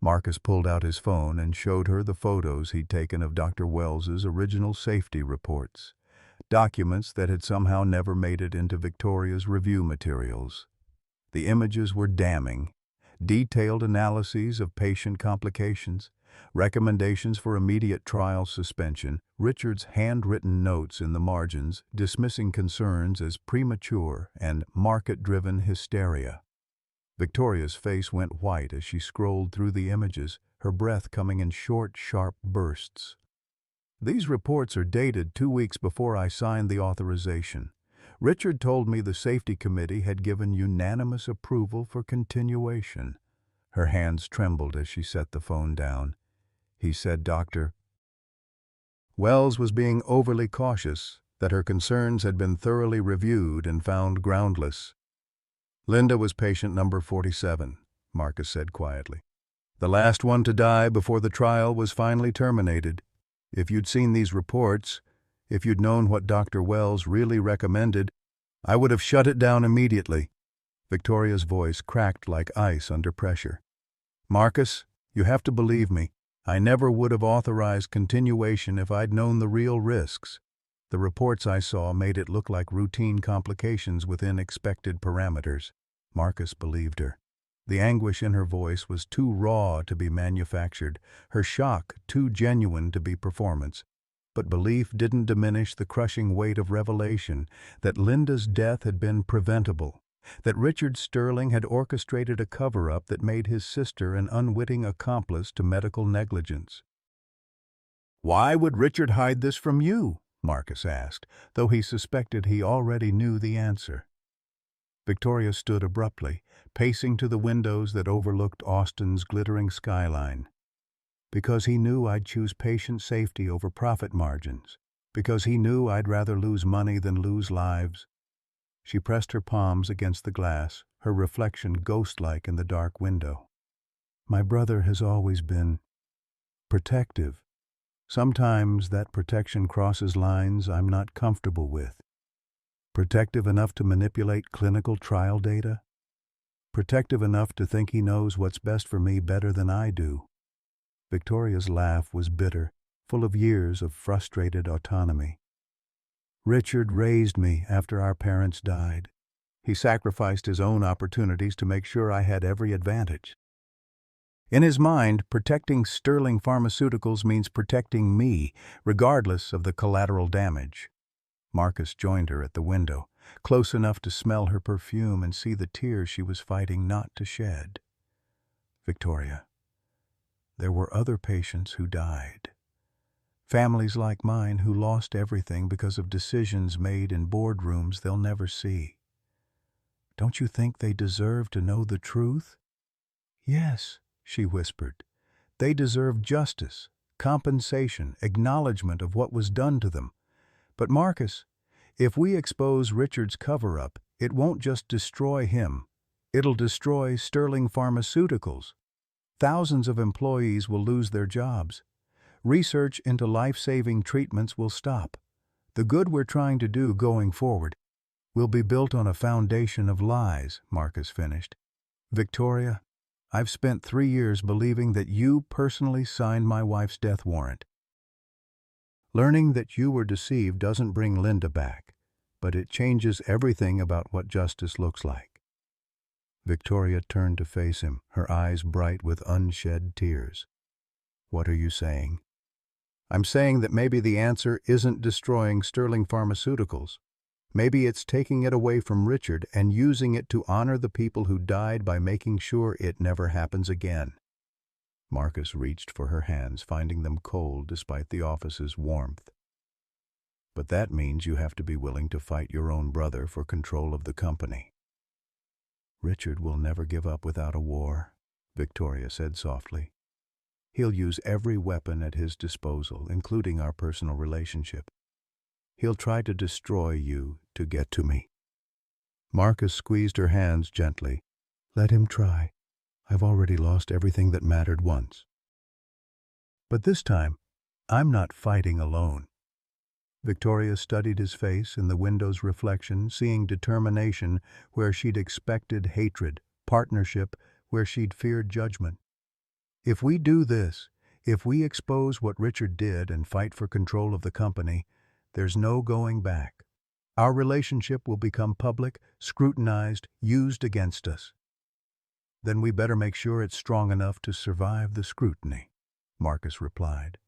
Marcus pulled out his phone and showed her the photos he'd taken of Dr. Wells's original safety reports. documents that had somehow never made it into Victoria's review materials. The images were damning. Detailed analyses of patient complications, recommendations for immediate trial suspension, Richard's handwritten notes in the margins dismissing concerns as premature and market-driven hysteria. Victoria's face went white as she scrolled through the images, her breath coming in short, sharp bursts. "These reports are dated 2 weeks before I signed the authorization. Richard told me the safety committee had given unanimous approval for continuation." Her hands trembled as she set the phone down. He said Dr. Wells was being overly cautious, that her concerns had been thoroughly reviewed and found groundless. "Linda was patient number 47, Marcus said quietly. "The last one to die before the trial was finally terminated. If you'd seen these reports, if you'd known what Dr. Wells really recommended, I would have shut it down immediately." Victoria's voice cracked like ice under pressure. "Marcus, you have to believe me. I never would have authorized continuation if I'd known the real risks. The reports I saw made it look like routine complications within expected parameters." Marcus believed her. The anguish in her voice was too raw to be manufactured, her shock too genuine to be performance. But belief didn't diminish the crushing weight of revelation that Linda's death had been preventable, that Richard Sterling had orchestrated a cover-up that made his sister an unwitting accomplice to medical negligence. "Why would Richard hide this from you?" Marcus asked, though he suspected he already knew the answer. Victoria stood abruptly, pacing to the windows that overlooked Austin's glittering skyline. "Because he knew I'd choose patient safety over profit margins. Because he knew I'd rather lose money than lose lives." She pressed her palms against the glass, her reflection ghost-like in the dark window. "My brother has always been protective. Sometimes that protection crosses lines I'm not comfortable with. Protective enough to manipulate clinical trial data. Protective enough to think he knows what's best for me better than I do." Victoria's laugh was bitter, full of years of frustrated autonomy. "Richard raised me after our parents died. He sacrificed his own opportunities to make sure I had every advantage. In his mind, protecting Sterling Pharmaceuticals means protecting me, regardless of the collateral damage." Marcus joined her at the window, close enough to smell her perfume and see the tears she was fighting not to shed. "Victoria, there were other patients who died. Families like mine who lost everything because of decisions made in boardrooms they'll never see. Don't you think they deserve to know the truth?" "Yes," she whispered. "They deserve justice, compensation, acknowledgement of what was done to them. But Marcus, if we expose Richard's cover-up, it won't just destroy him. It'll destroy Sterling Pharmaceuticals. Thousands of employees will lose their jobs. Research into life-saving treatments will stop. The good we're trying to do going forward will be built on a foundation of lies," Marcus finished. "Victoria, I've spent 3 years believing that you personally signed my wife's death warrant. Learning that you were deceived doesn't bring Linda back, but it changes everything about what justice looks like." Victoria turned to face him, her eyes bright with unshed tears. "What are you saying?" "I'm saying that maybe the answer isn't destroying Sterling Pharmaceuticals. Maybe it's taking it away from Richard and using it to honor the people who died by making sure it never happens again." Marcus reached for her hands, finding them cold despite the office's warmth. "But that means you have to be willing to fight your own brother for control of the company." "Richard will never give up without a war," Victoria said softly. "He'll use every weapon at his disposal, including our personal relationship. He'll try to destroy you to get to me." Marcus squeezed her hands gently. "Let him try. I've already lost everything that mattered once. But this time, I'm not fighting alone." Victoria studied his face in the window's reflection, seeing determination where she'd expected hatred, partnership where she'd feared judgment. "If we do this, if we expose what Richard did and fight for control of the company, There's no going back. Our relationship will become public, scrutinized, used against us. Then we better make sure it's strong enough to survive the scrutiny, Marcus replied,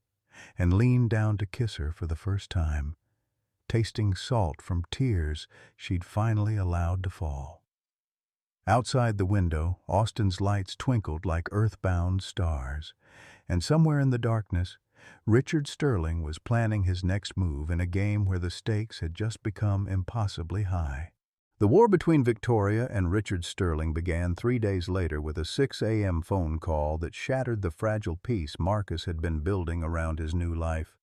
and leaned down to kiss her for the first time, tasting salt from tears she'd finally allowed to fall. Outside the window, Austin's lights twinkled like earthbound stars, and somewhere in the darkness, Richard Sterling was planning his next move in a game where the stakes had just become impossibly high. The war between Victoria and Richard Sterling began 3 days later with a 6 a.m. phone call that shattered the fragile peace Marcus had been building around his new life.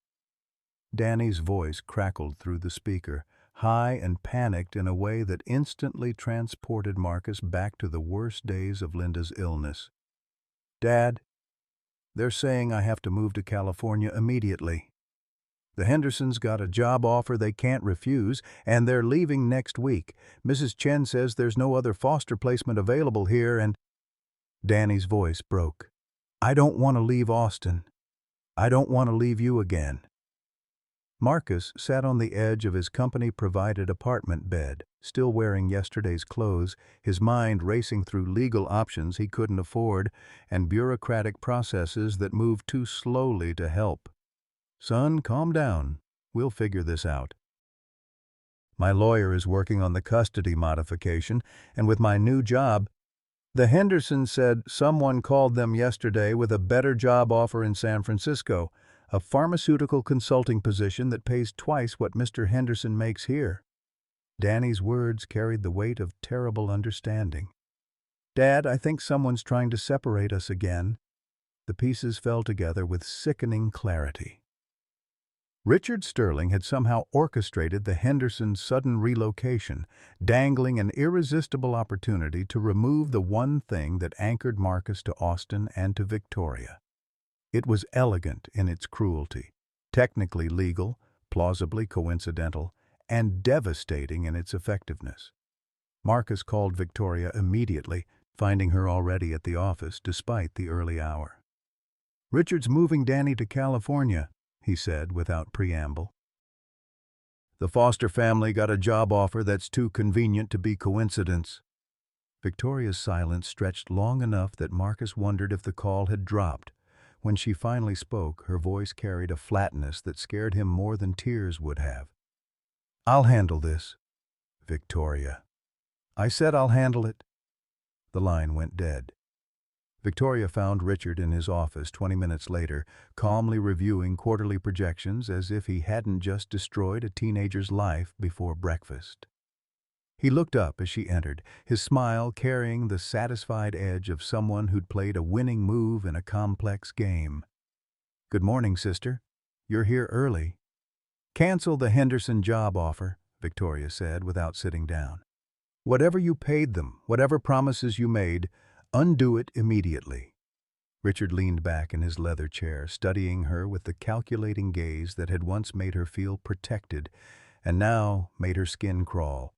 Danny's voice crackled through the speaker, high and panicked in a way that instantly transported Marcus back to the worst days of Linda's illness. "Dad, they're saying I have to move to California immediately. The Hendersons got a job offer they can't refuse, and they're leaving next week. Mrs. Chen says there's no other foster placement available here, and—" Danny's voice broke. "I don't want to leave Austin. I don't want to leave you again." Marcus sat on the edge of his company-provided apartment bed, still wearing yesterday's clothes, his mind racing through legal options he couldn't afford and bureaucratic processes that moved too slowly to help. "Son, calm down. We'll figure this out. My lawyer is working on the custody modification, and with my new job, the Hendersons said someone called them yesterday with a better job offer in San Francisco, a pharmaceutical consulting position that pays twice what Mr. Henderson makes here." Danny's words carried the weight of terrible understanding. "Dad, I think someone's trying to separate us again." The pieces fell together with sickening clarity. Richard Sterling had somehow orchestrated the Hendersons' sudden relocation, dangling an irresistible opportunity to remove the one thing that anchored Marcus to Austin and to Victoria. It was elegant in its cruelty, technically legal, plausibly coincidental, and devastating in its effectiveness. Marcus called Victoria immediately, finding her already at the office despite the early hour. "Richard's moving Danny to California," he said without preamble. "The Foster family got a job offer that's too convenient to be coincidence." Victoria's silence stretched long enough that Marcus wondered if the call had dropped. When she finally spoke, her voice carried a flatness that scared him more than tears would have. "I'll handle this, Victoria. I said I'll handle it." The line went dead. Victoria found Richard in his office 20 minutes later, calmly reviewing quarterly projections as if he hadn't just destroyed a teenager's life before breakfast. He looked up as she entered, his smile carrying the satisfied edge of someone who'd played a winning move in a complex game. "Good morning, sister. You're here early." "Cancel the Henderson job offer," Victoria said without sitting down. "Whatever you paid them, whatever promises you made, undo it immediately." Richard leaned back in his leather chair, studying her with the calculating gaze that had once made her feel protected and now made her skin crawl.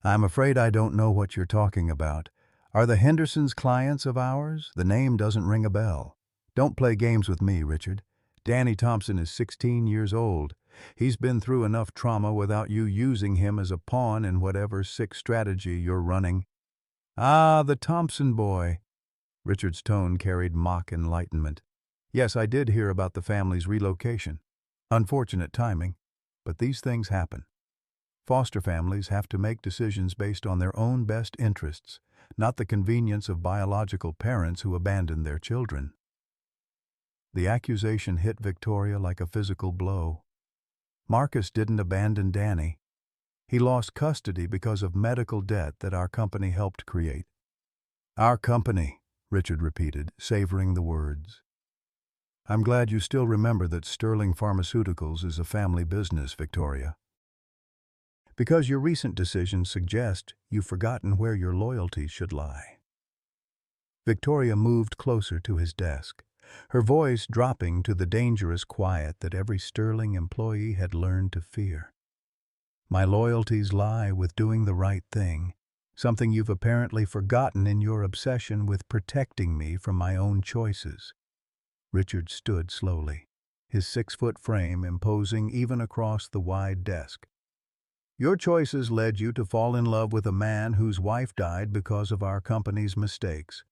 "I'm afraid I don't know what you're talking about. Are the Hendersons clients of ours? The name doesn't ring a bell." "Don't play games with me, Richard. Danny Thompson is 16 years old. He's been through enough trauma without you using him as a pawn in whatever sick strategy you're running." "Ah, the Thompson boy." Richard's tone carried mock enlightenment. "Yes, I did hear about the family's relocation. Unfortunate timing, but these things happen. Foster families have to make decisions based on their own best interests, not the convenience of biological parents who abandon their children." The accusation hit Victoria like a physical blow. Marcus didn't abandon Danny. He lost custody because of medical debt that our company helped create. "Our company," Richard repeated, savoring the words. "I'm glad you still remember that Sterling Pharmaceuticals is a family business, Victoria. Because your recent decisions suggest you've forgotten where your loyalties should lie." Victoria moved closer to his desk, her voice dropping to the dangerous quiet that every Sterling employee had learned to fear. "My loyalties lie with doing the right thing, something you've apparently forgotten in your obsession with protecting me from my own choices." Richard stood slowly, his 6-foot frame imposing even across the wide desk. "Your choices led you to fall in love with a man whose wife died because of our company's mistakes.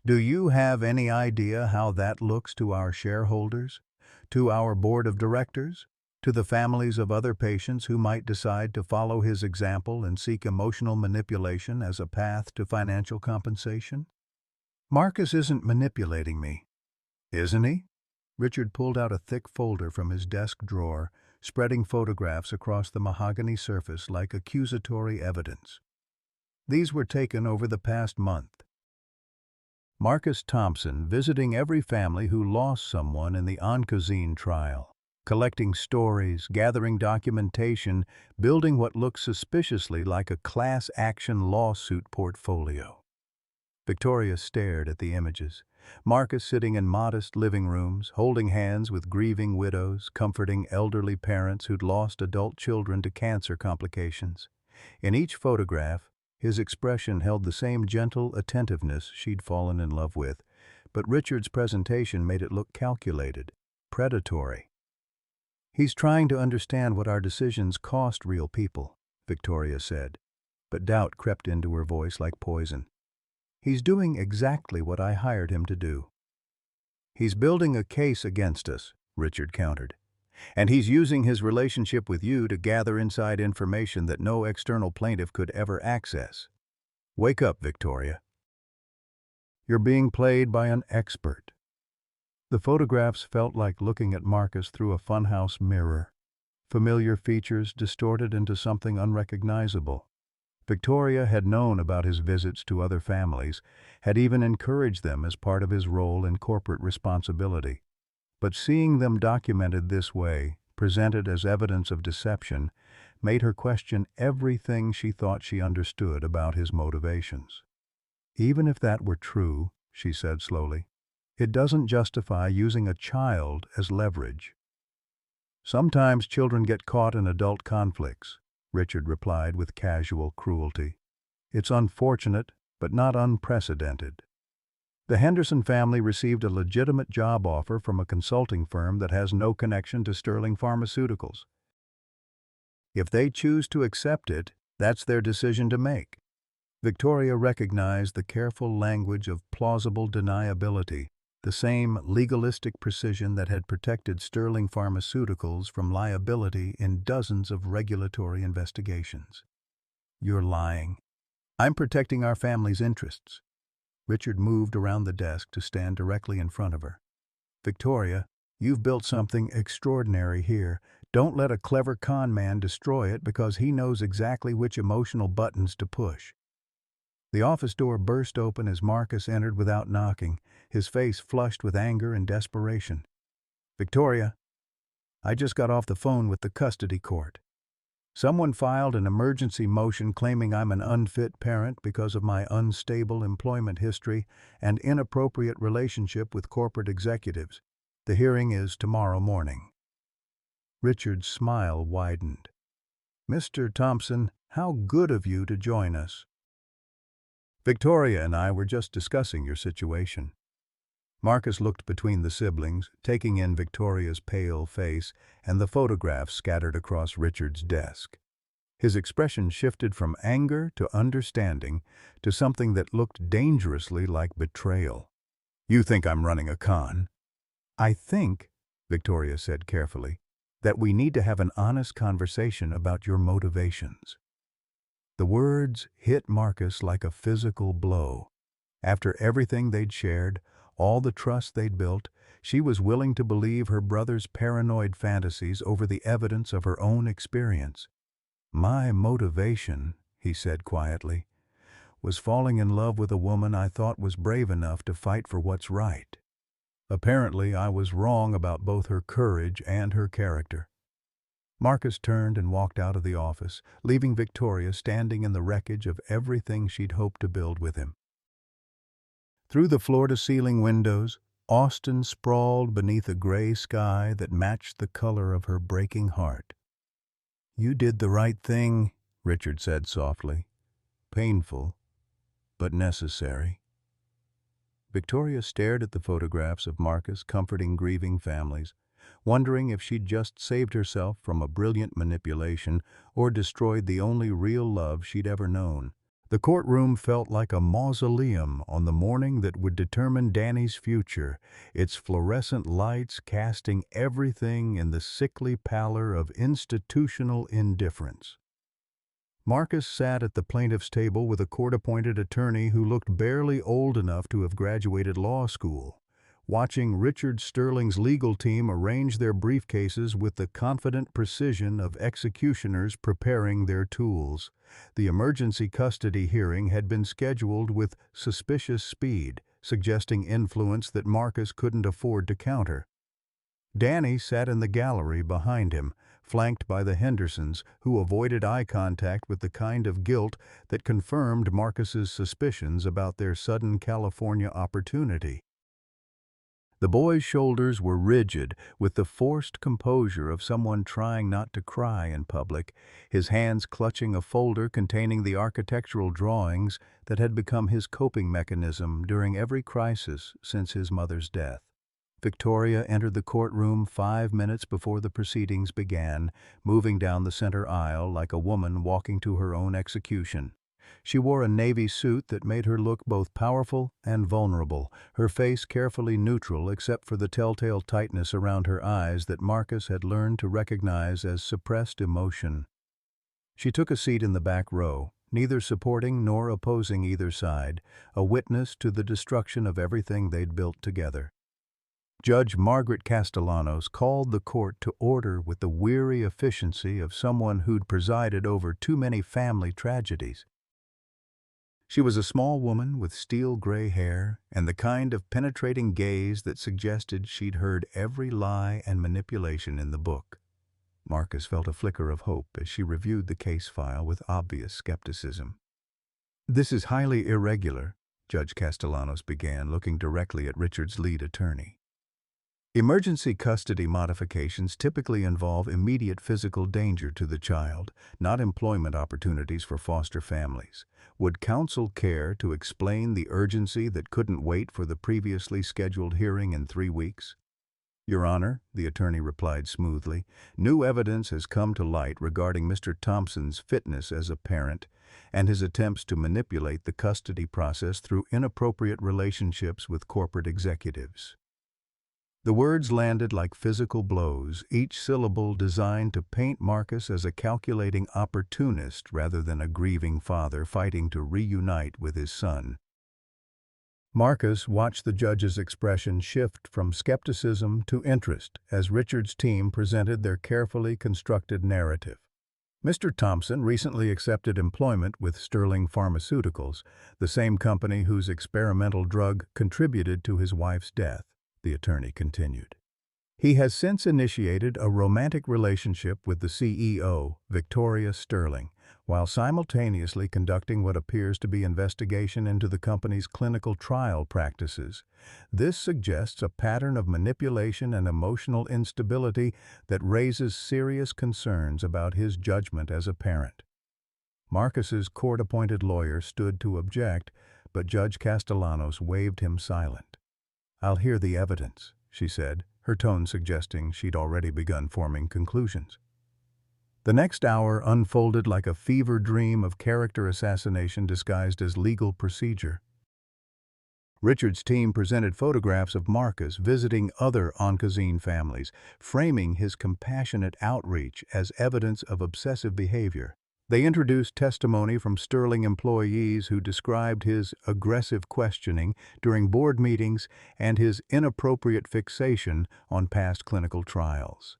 Do you have any idea how that looks to our shareholders, to our board of directors, to the families of other patients who might decide to follow his example and seek emotional manipulation as a path to financial compensation?" "Marcus isn't manipulating me." "Isn't he?" Richard pulled out a thick folder from his desk drawer, spreading photographs across the mahogany surface like accusatory evidence. These were taken over the past month. Marcus Thompson visiting every family who lost someone in the Oncozine trial, collecting stories, gathering documentation, building what looked suspiciously like a class action lawsuit portfolio. Victoria stared at the images. Marcus sitting in modest living rooms, holding hands with grieving widows, comforting elderly parents who'd lost adult children to cancer complications. In each photograph, his expression held the same gentle attentiveness she'd fallen in love with, but Richard's presentation made it look calculated, predatory. "He's trying to understand what our decisions cost real people," Victoria said, but doubt crept into her voice like poison. "He's doing exactly what I hired him to do." "He's building a case against us," Richard countered. "And he's using his relationship with you to gather inside information that no external plaintiff could ever access. Wake up, Victoria. You're being played by an expert." The photographs felt like looking at Marcus through a funhouse mirror. Familiar features distorted into something unrecognizable. Victoria had known about his visits to other families, had even encouraged them as part of his role in corporate responsibility. But seeing them documented this way, presented as evidence of deception, made her question everything she thought she understood about his motivations. "Even if that were true," she said slowly, "it doesn't justify using a child as leverage." "Sometimes children get caught in adult conflicts," Richard replied with casual cruelty. "It's unfortunate, but not unprecedented. The Henderson family received a legitimate job offer from a consulting firm that has no connection to Sterling Pharmaceuticals. If they choose to accept it, that's their decision to make." Victoria recognized the careful language of plausible deniability, the same legalistic precision that had protected Sterling Pharmaceuticals from liability in dozens of regulatory investigations. "You're lying. I'm protecting our family's interests." Richard moved around the desk to stand directly in front of her. "Victoria, you've built something extraordinary here. Don't let a clever con man destroy it because he knows exactly which emotional buttons to push." The office door burst open as Marcus entered without knocking, his face flushed with anger and desperation. "Victoria, I just got off the phone with the custody court. Someone filed an emergency motion claiming I'm an unfit parent because of my unstable employment history and inappropriate relationship with corporate executives. The hearing is tomorrow morning." Richard's smile widened. "Mr. Thompson, how good of you to join us. Victoria and I were just discussing your situation." Marcus looked between the siblings, taking in Victoria's pale face and the photographs scattered across Richard's desk. His expression shifted from anger to understanding to something that looked dangerously like betrayal. "You think I'm running a con?" "I think," Victoria said carefully, "that we need to have an honest conversation about your motivations." The words hit Marcus like a physical blow. After everything they'd shared, all the trust they'd built, she was willing to believe her brother's paranoid fantasies over the evidence of her own experience. "My motivation," he said quietly, "was falling in love with a woman I thought was brave enough to fight for what's right. Apparently, I was wrong about both her courage and her character." Marcus turned and walked out of the office, leaving Victoria standing in the wreckage of everything she'd hoped to build with him. Through the floor-to-ceiling windows, Austin sprawled beneath a gray sky that matched the color of her breaking heart. "You did the right thing," Richard said softly. "Painful, but necessary." Victoria stared at the photographs of Marcus comforting grieving families, wondering if she'd just saved herself from a brilliant manipulation or destroyed the only real love she'd ever known. The courtroom felt like a mausoleum on the morning that would determine Danny's future, its fluorescent lights casting everything in the sickly pallor of institutional indifference. Marcus sat at the plaintiff's table with a court-appointed attorney who looked barely old enough to have graduated law school, watching Richard Sterling's legal team arrange their briefcases with the confident precision of executioners preparing their tools. The emergency custody hearing had been scheduled with suspicious speed, suggesting influence that Marcus couldn't afford to counter. Danny sat in the gallery behind him, flanked by the Hendersons, who avoided eye contact with the kind of guilt that confirmed Marcus's suspicions about their sudden California opportunity. The boy's shoulders were rigid, with the forced composure of someone trying not to cry in public, his hands clutching a folder containing the architectural drawings that had become his coping mechanism during every crisis since his mother's death. Victoria entered the courtroom 5 minutes before the proceedings began, moving down the center aisle like a woman walking to her own execution. She wore a navy suit that made her look both powerful and vulnerable, her face carefully neutral except for the telltale tightness around her eyes that Marcus had learned to recognize as suppressed emotion. She took a seat in the back row, neither supporting nor opposing either side, a witness to the destruction of everything they'd built together. Judge Margaret Castellanos called the court to order with the weary efficiency of someone who'd presided over too many family tragedies. She was a small woman with steel-gray hair and the kind of penetrating gaze that suggested she'd heard every lie and manipulation in the book. Marcus felt a flicker of hope as she reviewed the case file with obvious skepticism. "This is highly irregular," Judge Castellanos began, looking directly at Richard's lead attorney. "Emergency custody modifications typically involve immediate physical danger to the child, not employment opportunities for foster families. Would counsel care to explain the urgency that couldn't wait for the previously scheduled hearing in 3 weeks?" "Your Honor," the attorney replied smoothly, "new evidence has come to light regarding Mr. Thompson's fitness as a parent and his attempts to manipulate the custody process through inappropriate relationships with corporate executives." The words landed like physical blows, each syllable designed to paint Marcus as a calculating opportunist rather than a grieving father fighting to reunite with his son. Marcus watched the judge's expression shift from skepticism to interest as Richard's team presented their carefully constructed narrative. Mr. Thompson recently accepted employment with Sterling Pharmaceuticals, the same company whose experimental drug contributed to his wife's death, the attorney continued. He has since initiated a romantic relationship with the CEO, Victoria Sterling, while simultaneously conducting what appears to be investigation into the company's clinical trial practices. This suggests a pattern of manipulation and emotional instability that raises serious concerns about his judgment as a parent. Marcus's court-appointed lawyer stood to object, but Judge Castellanos waved him silent. "I'll hear the evidence," she said, her tone suggesting she'd already begun forming conclusions. The next hour unfolded like a fever dream of character assassination disguised as legal procedure. Richard's team presented photographs of Marcus visiting other Oncozine families, framing his compassionate outreach as evidence of obsessive behavior. They introduced testimony from Sterling employees who described his aggressive questioning during board meetings and his inappropriate fixation on past clinical trials.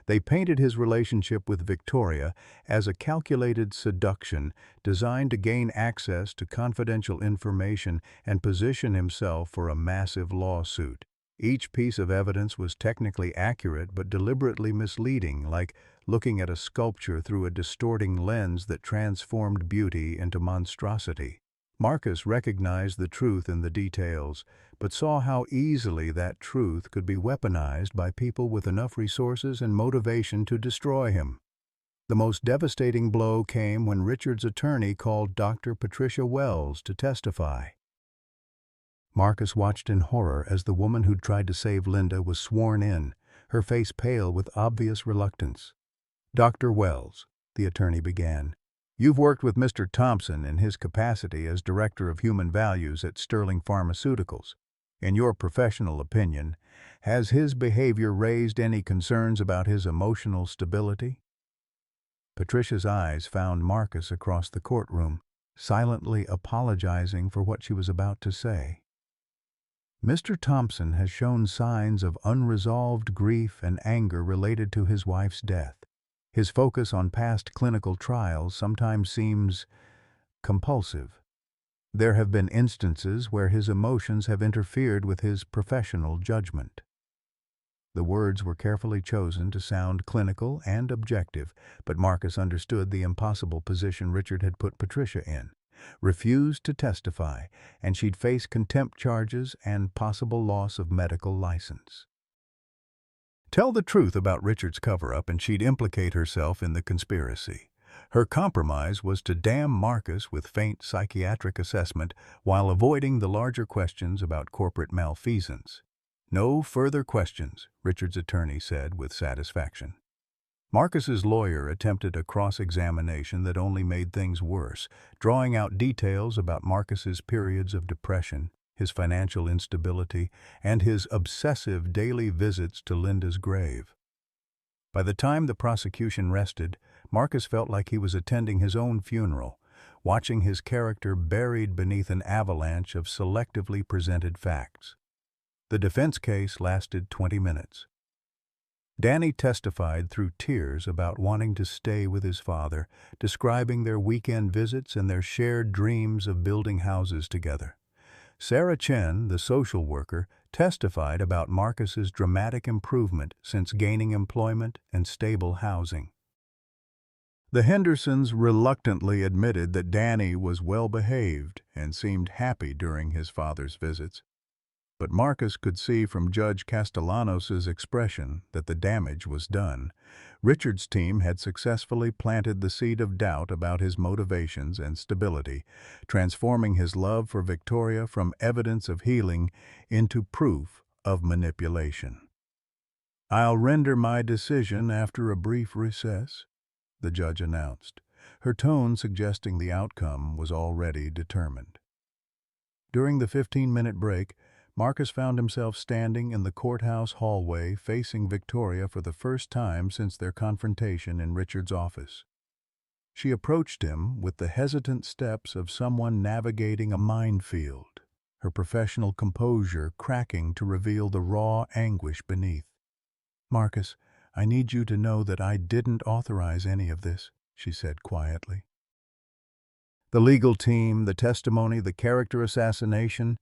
They painted his relationship with Victoria as a calculated seduction designed to gain access to confidential information and position himself for a massive lawsuit. Each piece of evidence was technically accurate but deliberately misleading, like looking at a sculpture through a distorting lens that transformed beauty into monstrosity. Marcus recognized the truth in the details, but saw how easily that truth could be weaponized by people with enough resources and motivation to destroy him. The most devastating blow came when Richard's attorney called Dr. Patricia Wells to testify. Marcus watched in horror as the woman who'd tried to save Linda was sworn in, her face pale with obvious reluctance. "Dr. Wells," the attorney began, "you've worked with Mr. Thompson in his capacity as Director of Human Values at Sterling Pharmaceuticals. In your professional opinion, has his behavior raised any concerns about his emotional stability?" Patricia's eyes found Marcus across the courtroom, silently apologizing for what she was about to say. "Mr. Thompson has shown signs of unresolved grief and anger related to his wife's death. His focus on past clinical trials sometimes seems compulsive. There have been instances where his emotions have interfered with his professional judgment." The words were carefully chosen to sound clinical and objective, but Marcus understood the impossible position Richard had put Patricia in. Refused to testify, and she'd face contempt charges and possible loss of medical license. Tell the truth about Richard's cover-up and she'd implicate herself in the conspiracy. Her compromise was to damn Marcus with faint psychiatric assessment while avoiding the larger questions about corporate malfeasance. "No further questions," Richard's attorney said with satisfaction. Marcus's lawyer attempted a cross-examination that only made things worse, drawing out details about Marcus's periods of depression, his financial instability, and his obsessive daily visits to Linda's grave. By the time the prosecution rested, Marcus felt like he was attending his own funeral, watching his character buried beneath an avalanche of selectively presented facts. The defense case lasted 20 minutes. Danny testified through tears about wanting to stay with his father, describing their weekend visits and their shared dreams of building houses together. Sarah Chen, the social worker, testified about Marcus's dramatic improvement since gaining employment and stable housing. The Hendersons reluctantly admitted that Danny was well-behaved and seemed happy during his father's visits. But Marcus could see from Judge Castellanos' expression that the damage was done. Richard's team had successfully planted the seed of doubt about his motivations and stability, transforming his love for Victoria from evidence of healing into proof of manipulation. "I'll render my decision after a brief recess," the judge announced, her tone suggesting the outcome was already determined. During the 15-minute break, Marcus found himself standing in the courthouse hallway facing Victoria for the first time since their confrontation in Richard's office. She approached him with the hesitant steps of someone navigating a minefield, her professional composure cracking to reveal the raw anguish beneath. "Marcus, I need you to know that I didn't authorize any of this," she said quietly. "The legal team, the testimony, the character assassination,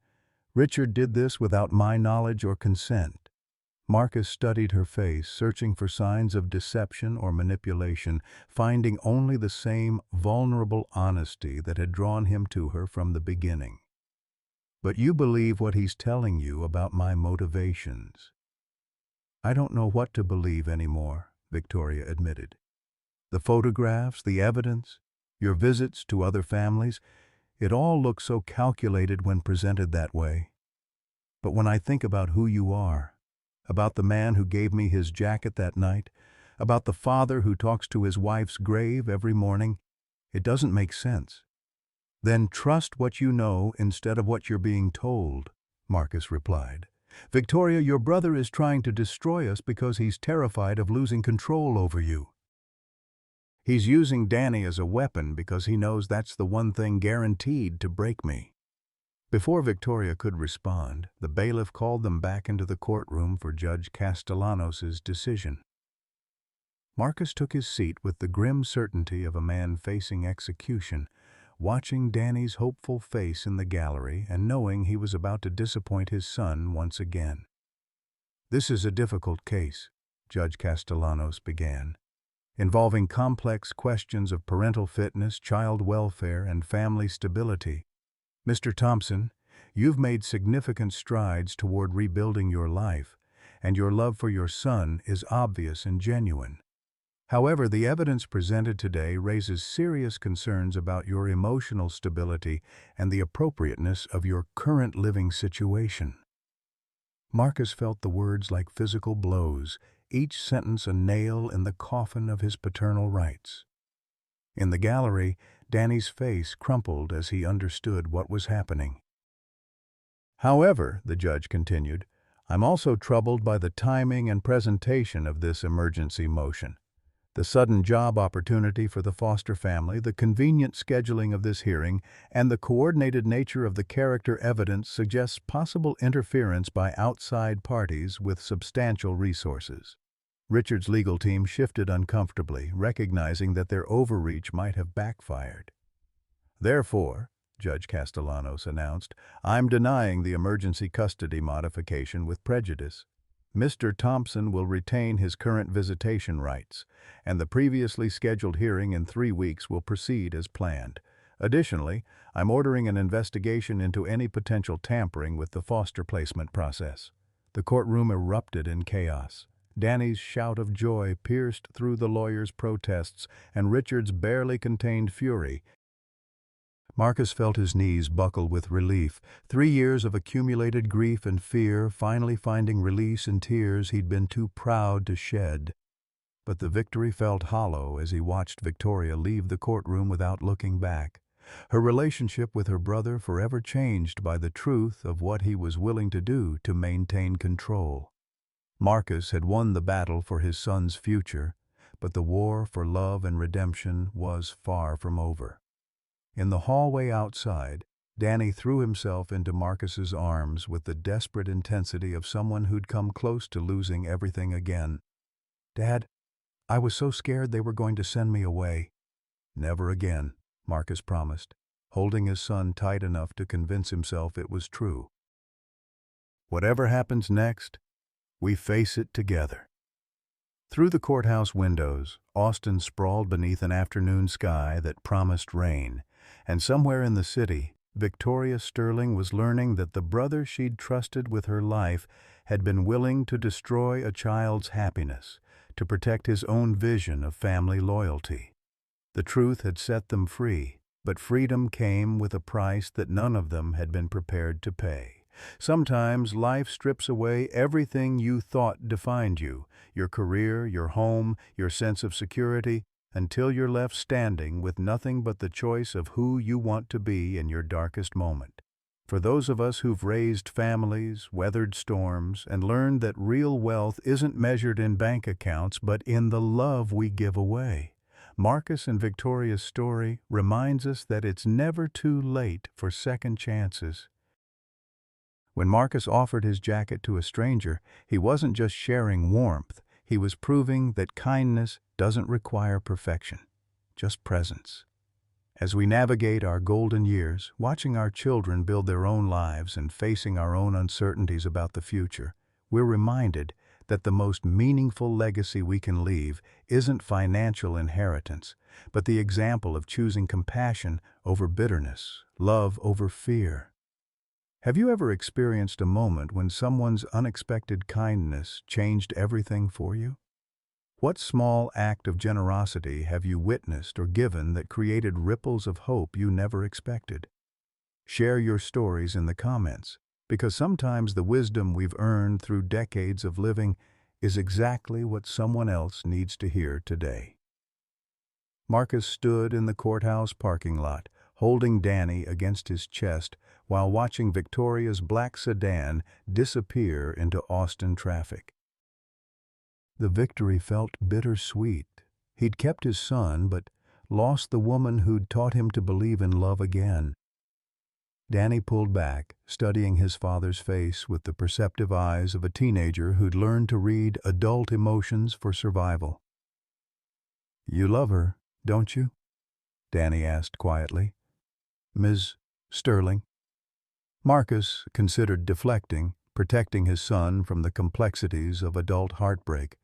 Richard did this without my knowledge or consent." Marcus studied her face, searching for signs of deception or manipulation, finding only the same vulnerable honesty that had drawn him to her from the beginning. "But you believe what he's telling you about my motivations." "I don't know what to believe anymore," Victoria admitted. "The photographs, the evidence, your visits to other families, it all looks so calculated when presented that way. But when I think about who you are, about the man who gave me his jacket that night, about the father who talks to his wife's grave every morning, it doesn't make sense." "Then trust what you know instead of what you're being told," Marcus replied. "Victoria, your brother is trying to destroy us because he's terrified of losing control over you. He's using Danny as a weapon because he knows that's the one thing guaranteed to break me." Before Victoria could respond, the bailiff called them back into the courtroom for Judge Castellanos' decision. Marcus took his seat with the grim certainty of a man facing execution, watching Danny's hopeful face in the gallery and knowing he was about to disappoint his son once again. "This is a difficult case," Judge Castellanos began, "involving complex questions of parental fitness, child welfare, and family stability. Mr. Thompson, you've made significant strides toward rebuilding your life, and your love for your son is obvious and genuine. However, the evidence presented today raises serious concerns about your emotional stability and the appropriateness of your current living situation." Marcus felt the words like physical blows, each sentence a nail in the coffin of his paternal rights. In the gallery, Danny's face crumpled as he understood what was happening. "However," the judge continued, "I'm also troubled by the timing and presentation of this emergency motion. The sudden job opportunity for the Foster family, the convenient scheduling of this hearing, and the coordinated nature of the character evidence suggests possible interference by outside parties with substantial resources." Richard's legal team shifted uncomfortably, recognizing that their overreach might have backfired. "Therefore," Judge Castellanos announced, "I'm denying the emergency custody modification with prejudice. Mr. Thompson will retain his current visitation rights, and the previously scheduled hearing in 3 weeks will proceed as planned. Additionally, I'm ordering an investigation into any potential tampering with the foster placement process." The courtroom erupted in chaos. Danny's shout of joy pierced through the lawyer's protests, and Richard's barely contained fury. Marcus felt his knees buckle with relief. 3 years of accumulated grief and fear finally finding release in tears he'd been too proud to shed. But the victory felt hollow as he watched Victoria leave the courtroom without looking back. Her relationship with her brother forever changed by the truth of what he was willing to do to maintain control. Marcus had won the battle for his son's future, but the war for love and redemption was far from over. In the hallway outside, Danny threw himself into Marcus's arms with the desperate intensity of someone who'd come close to losing everything again. "Dad, I was so scared they were going to send me away." "Never again," Marcus promised, holding his son tight enough to convince himself it was true. "Whatever happens next, we face it together." Through the courthouse windows, Austin sprawled beneath an afternoon sky that promised rain, and somewhere in the city, Victoria Sterling was learning that the brother she'd trusted with her life had been willing to destroy a child's happiness to protect his own vision of family loyalty. The truth had set them free, but freedom came with a price that none of them had been prepared to pay. Sometimes life strips away everything you thought defined you, your career, your home, your sense of security, until you're left standing with nothing but the choice of who you want to be in your darkest moment. For those of us who've raised families, weathered storms, and learned that real wealth isn't measured in bank accounts but in the love we give away, Marcus and Victoria's story reminds us that it's never too late for second chances. When Marcus offered his jacket to a stranger, he wasn't just sharing warmth, he was proving that kindness doesn't require perfection, just presence. As we navigate our golden years, watching our children build their own lives and facing our own uncertainties about the future, we're reminded that the most meaningful legacy we can leave isn't financial inheritance, but the example of choosing compassion over bitterness, love over fear. Have you ever experienced a moment when someone's unexpected kindness changed everything for you? What small act of generosity have you witnessed or given that created ripples of hope you never expected? Share your stories in the comments, because sometimes the wisdom we've earned through decades of living is exactly what someone else needs to hear today. Marcus stood in the courthouse parking lot, holding Danny against his chest while watching Victoria's black sedan disappear into Austin traffic. The victory felt bittersweet. He'd kept his son, but lost the woman who'd taught him to believe in love again. Danny pulled back, studying his father's face with the perceptive eyes of a teenager who'd learned to read adult emotions for survival. "You love her, don't you?" Danny asked quietly. "Ms. Sterling?" Marcus considered deflecting, protecting his son from the complexities of adult heartbreak,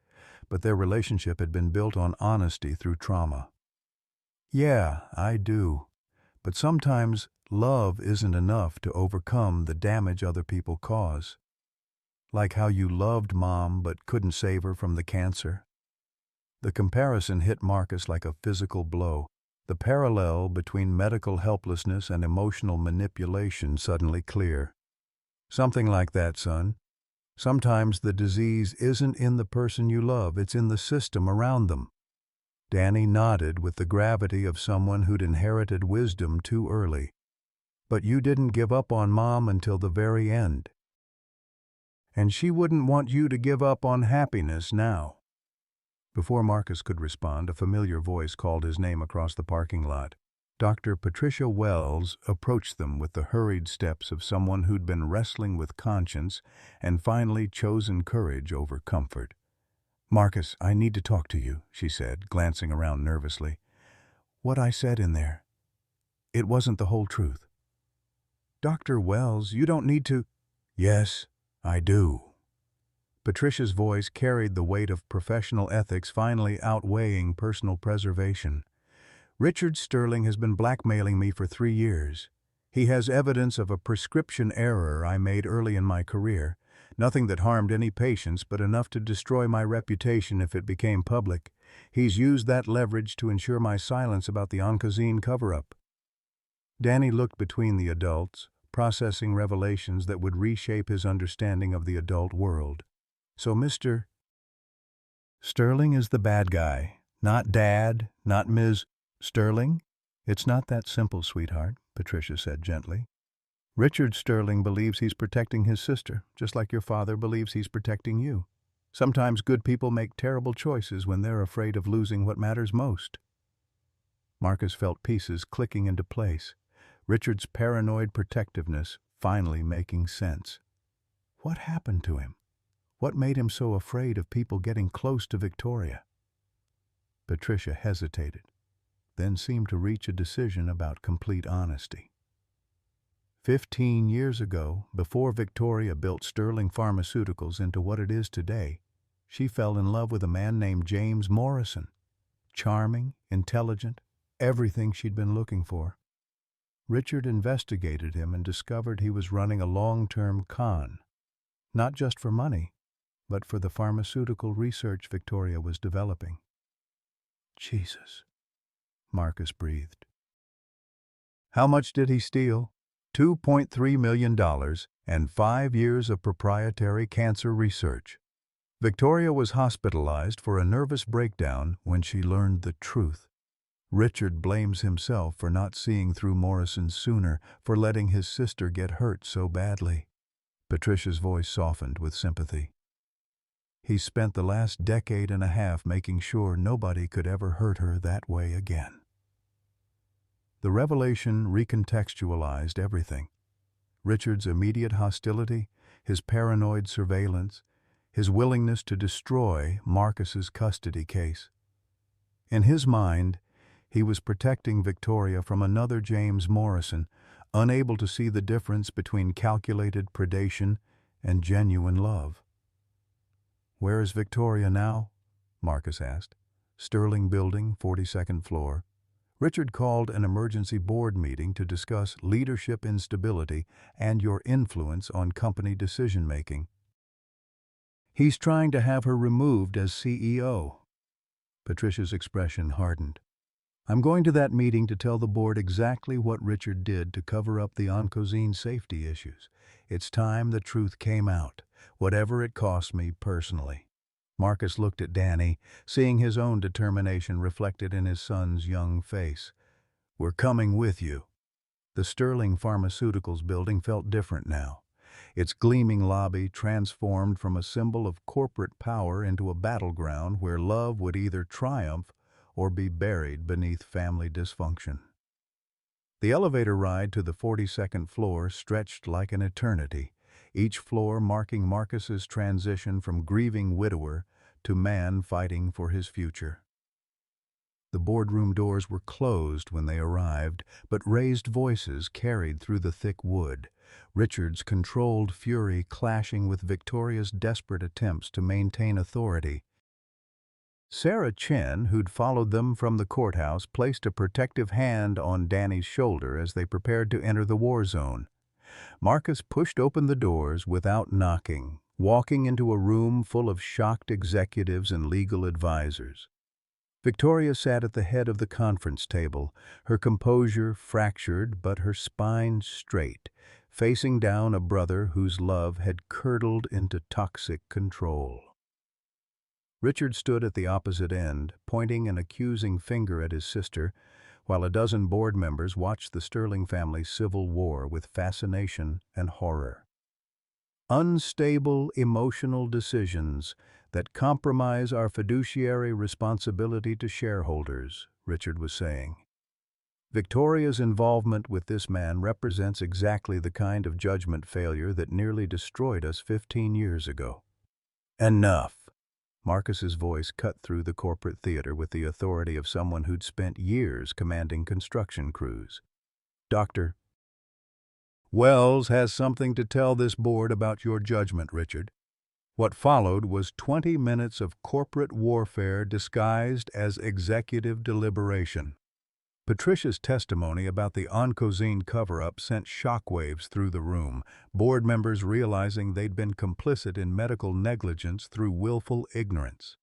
but their relationship had been built on honesty through trauma. "Yeah, I do. But sometimes love isn't enough to overcome the damage other people cause. Like how you loved Mom but couldn't save her from the cancer." The comparison hit Marcus like a physical blow. The parallel between medical helplessness and emotional manipulation suddenly clear. "Something like that, son. Sometimes the disease isn't in the person you love, it's in the system around them. Danny nodded with the gravity of someone who'd inherited wisdom too early. But you didn't give up on Mom until the very end. And she wouldn't want you to give up on happiness now. Before Marcus could respond, a familiar voice called his name across the parking lot. Dr. Patricia Wells approached them with the hurried steps of someone who'd been wrestling with conscience and finally chosen courage over comfort. "Marcus, I need to talk to you," she said, glancing around nervously. "What I said in there, it wasn't the whole truth." "Dr. Wells, you don't need to—" "Yes, I do." Patricia's voice carried the weight of professional ethics, finally outweighing personal preservation. "Richard Sterling has been blackmailing me for 3 years. He has evidence of a prescription error I made early in my career. Nothing that harmed any patients, but enough to destroy my reputation if it became public. He's used that leverage to ensure my silence about the Oncozine cover-up." Danny looked between the adults, processing revelations that would reshape his understanding of the adult world. "So Mr. Sterling is the bad guy, not Dad, not Ms. Sterling?" "It's not that simple, sweetheart," Patricia said gently. "Richard Sterling believes he's protecting his sister, just like your father believes he's protecting you. Sometimes good people make terrible choices when they're afraid of losing what matters most." Marcus felt pieces clicking into place, Richard's paranoid protectiveness finally making sense. What happened to him? What made him so afraid of people getting close to Victoria? Patricia hesitated, then seemed to reach a decision about complete honesty. 15 years ago, before Victoria built Sterling Pharmaceuticals into what it is today, she fell in love with a man named James Morrison. Charming, intelligent, everything she'd been looking for. Richard investigated him and discovered he was running a long-term con, not just for money, but for the pharmaceutical research Victoria was developing. "Jesus," Marcus breathed. "How much did he steal?" $2.3 million and 5 years of proprietary cancer research. Victoria was hospitalized for a nervous breakdown when she learned the truth. Richard blames himself for not seeing through Morrison sooner, for letting his sister get hurt so badly. Patricia's voice softened with sympathy. He spent the last decade and a half making sure nobody could ever hurt her that way again. The revelation recontextualized everything. Richard's immediate hostility, his paranoid surveillance, his willingness to destroy Marcus's custody case. In his mind, he was protecting Victoria from another James Morrison, unable to see the difference between calculated predation and genuine love. "Where is Victoria now?" Marcus asked. "Sterling Building, 42nd floor. Richard called an emergency board meeting to discuss leadership instability and your influence on company decision-making. He's trying to have her removed as CEO." Patricia's expression hardened. "I'm going to that meeting to tell the board exactly what Richard did to cover up the Oncozine safety issues. It's time the truth came out, whatever it cost me personally." Marcus looked at Danny, seeing his own determination reflected in his son's young face. "We're coming with you." The Sterling Pharmaceuticals building felt different now. Its gleaming lobby transformed from a symbol of corporate power into a battleground where love would either triumph or be buried beneath family dysfunction. The elevator ride to the 42nd floor stretched like an eternity, each floor marking Marcus's transition from grieving widower to man fighting for his future. The boardroom doors were closed when they arrived, but raised voices carried through the thick wood, Richard's controlled fury clashing with Victoria's desperate attempts to maintain authority. Sarah Chen, who'd followed them from the courthouse, placed a protective hand on Danny's shoulder as they prepared to enter the war zone. Marcus pushed open the doors without knocking, walking into a room full of shocked executives and legal advisors. Victoria sat at the head of the conference table, her composure fractured but her spine straight, facing down a brother whose love had curdled into toxic control. Richard stood at the opposite end, pointing an accusing finger at his sister, while a dozen board members watched the Sterling family's civil war with fascination and horror. Unstable emotional decisions that compromise our fiduciary responsibility to shareholders, Richard was saying. Victoria's involvement with this man represents exactly the kind of judgment failure that nearly destroyed us 15 years ago. Enough. Marcus's voice cut through the corporate theater with the authority of someone who'd spent years commanding construction crews. Dr. Wells has something to tell this board about your judgment, Richard. What followed was 20 minutes of corporate warfare disguised as executive deliberation. Patricia's testimony about the Oncozine cover-up sent shockwaves through the room, board members realizing they'd been complicit in medical negligence through willful ignorance.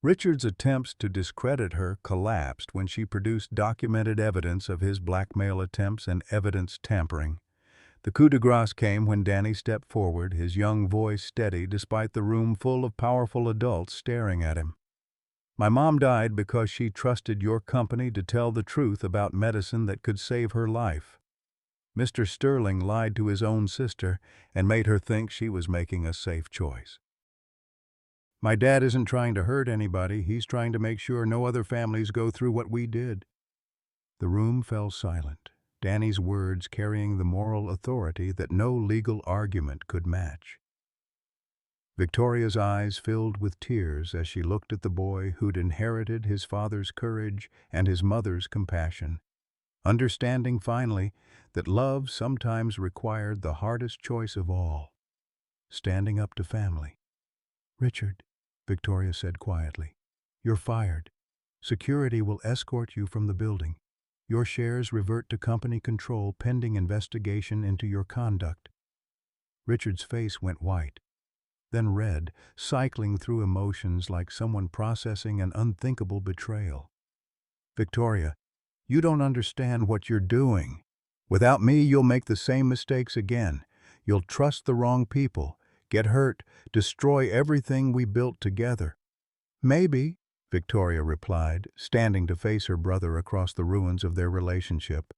Richard's attempts to discredit her collapsed when she produced documented evidence of his blackmail attempts and evidence tampering. The coup de grace came when Danny stepped forward, his young voice steady despite the room full of powerful adults staring at him. My mom died because she trusted your company to tell the truth about medicine that could save her life. Mr. Sterling lied to his own sister and made her think she was making a safe choice. My dad isn't trying to hurt anybody, he's trying to make sure no other families go through what we did. The room fell silent, Danny's words carrying the moral authority that no legal argument could match. Victoria's eyes filled with tears as she looked at the boy who'd inherited his father's courage and his mother's compassion, understanding finally that love sometimes required the hardest choice of all, standing up to family. Richard, Victoria said quietly, you're fired. Security will escort you from the building. Your shares revert to company control pending investigation into your conduct. Richard's face went white, then red, cycling through emotions like someone processing an unthinkable betrayal. Victoria, you don't understand what you're doing. Without me, you'll make the same mistakes again. You'll trust the wrong people, get hurt, destroy everything we built together. Maybe, Victoria replied, standing to face her brother across the ruins of their relationship.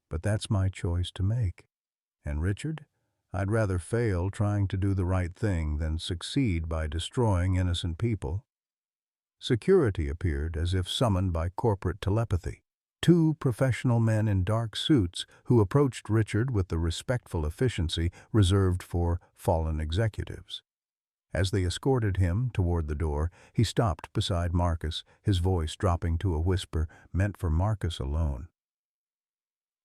But that's my choice to make. And Richard, I'd rather fail trying to do the right thing than succeed by destroying innocent people. Security appeared as if summoned by corporate telepathy. Two professional men in dark suits who approached Richard with the respectful efficiency reserved for fallen executives. As they escorted him toward the door, he stopped beside Marcus, his voice dropping to a whisper meant for Marcus alone.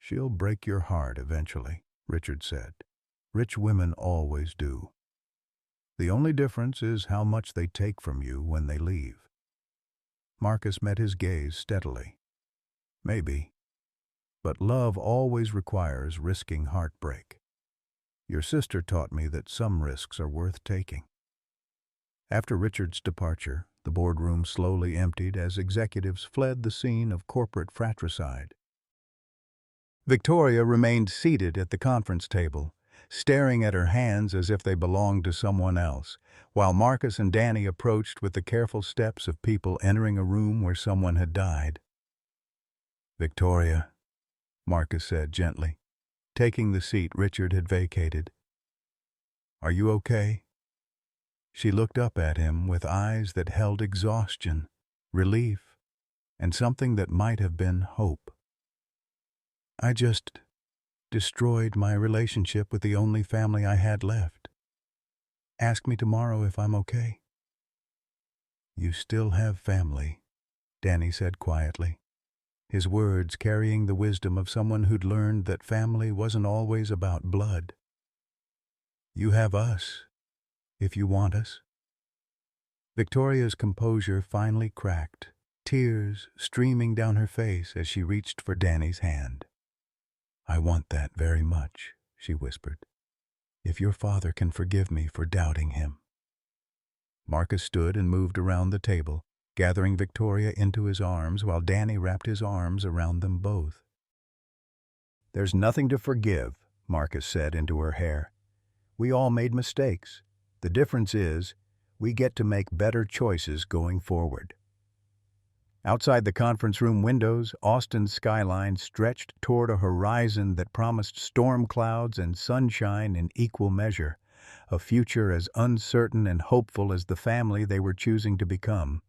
She'll break your heart eventually, Richard said. Rich women always do. The only difference is how much they take from you when they leave. Marcus met his gaze steadily. Maybe. But love always requires risking heartbreak. Your sister taught me that some risks are worth taking. After Richard's departure, the boardroom slowly emptied as executives fled the scene of corporate fratricide. Victoria remained seated at the conference table, staring at her hands as if they belonged to someone else, while Marcus and Danny approached with the careful steps of people entering a room where someone had died. Victoria, Marcus said gently, taking the seat Richard had vacated. Are you okay? She looked up at him with eyes that held exhaustion, relief, and something that might have been hope. I just destroyed my relationship with the only family I had left. Ask me tomorrow if I'm okay. You still have family, Danny said quietly, his words carrying the wisdom of someone who'd learned that family wasn't always about blood. You have us, if you want us. Victoria's composure finally cracked, tears streaming down her face as she reached for Danny's hand. I want that very much, she whispered. If your father can forgive me for doubting him. Marcus stood and moved around the table, gathering Victoria into his arms while Danny wrapped his arms around them both. There's nothing to forgive, Marcus said into her hair. "We all made mistakes. The difference is, we get to make better choices going forward." Outside the conference room windows, Austin's skyline stretched toward a horizon that promised storm clouds and sunshine in equal measure, a future as uncertain and hopeful as the family they were choosing to become.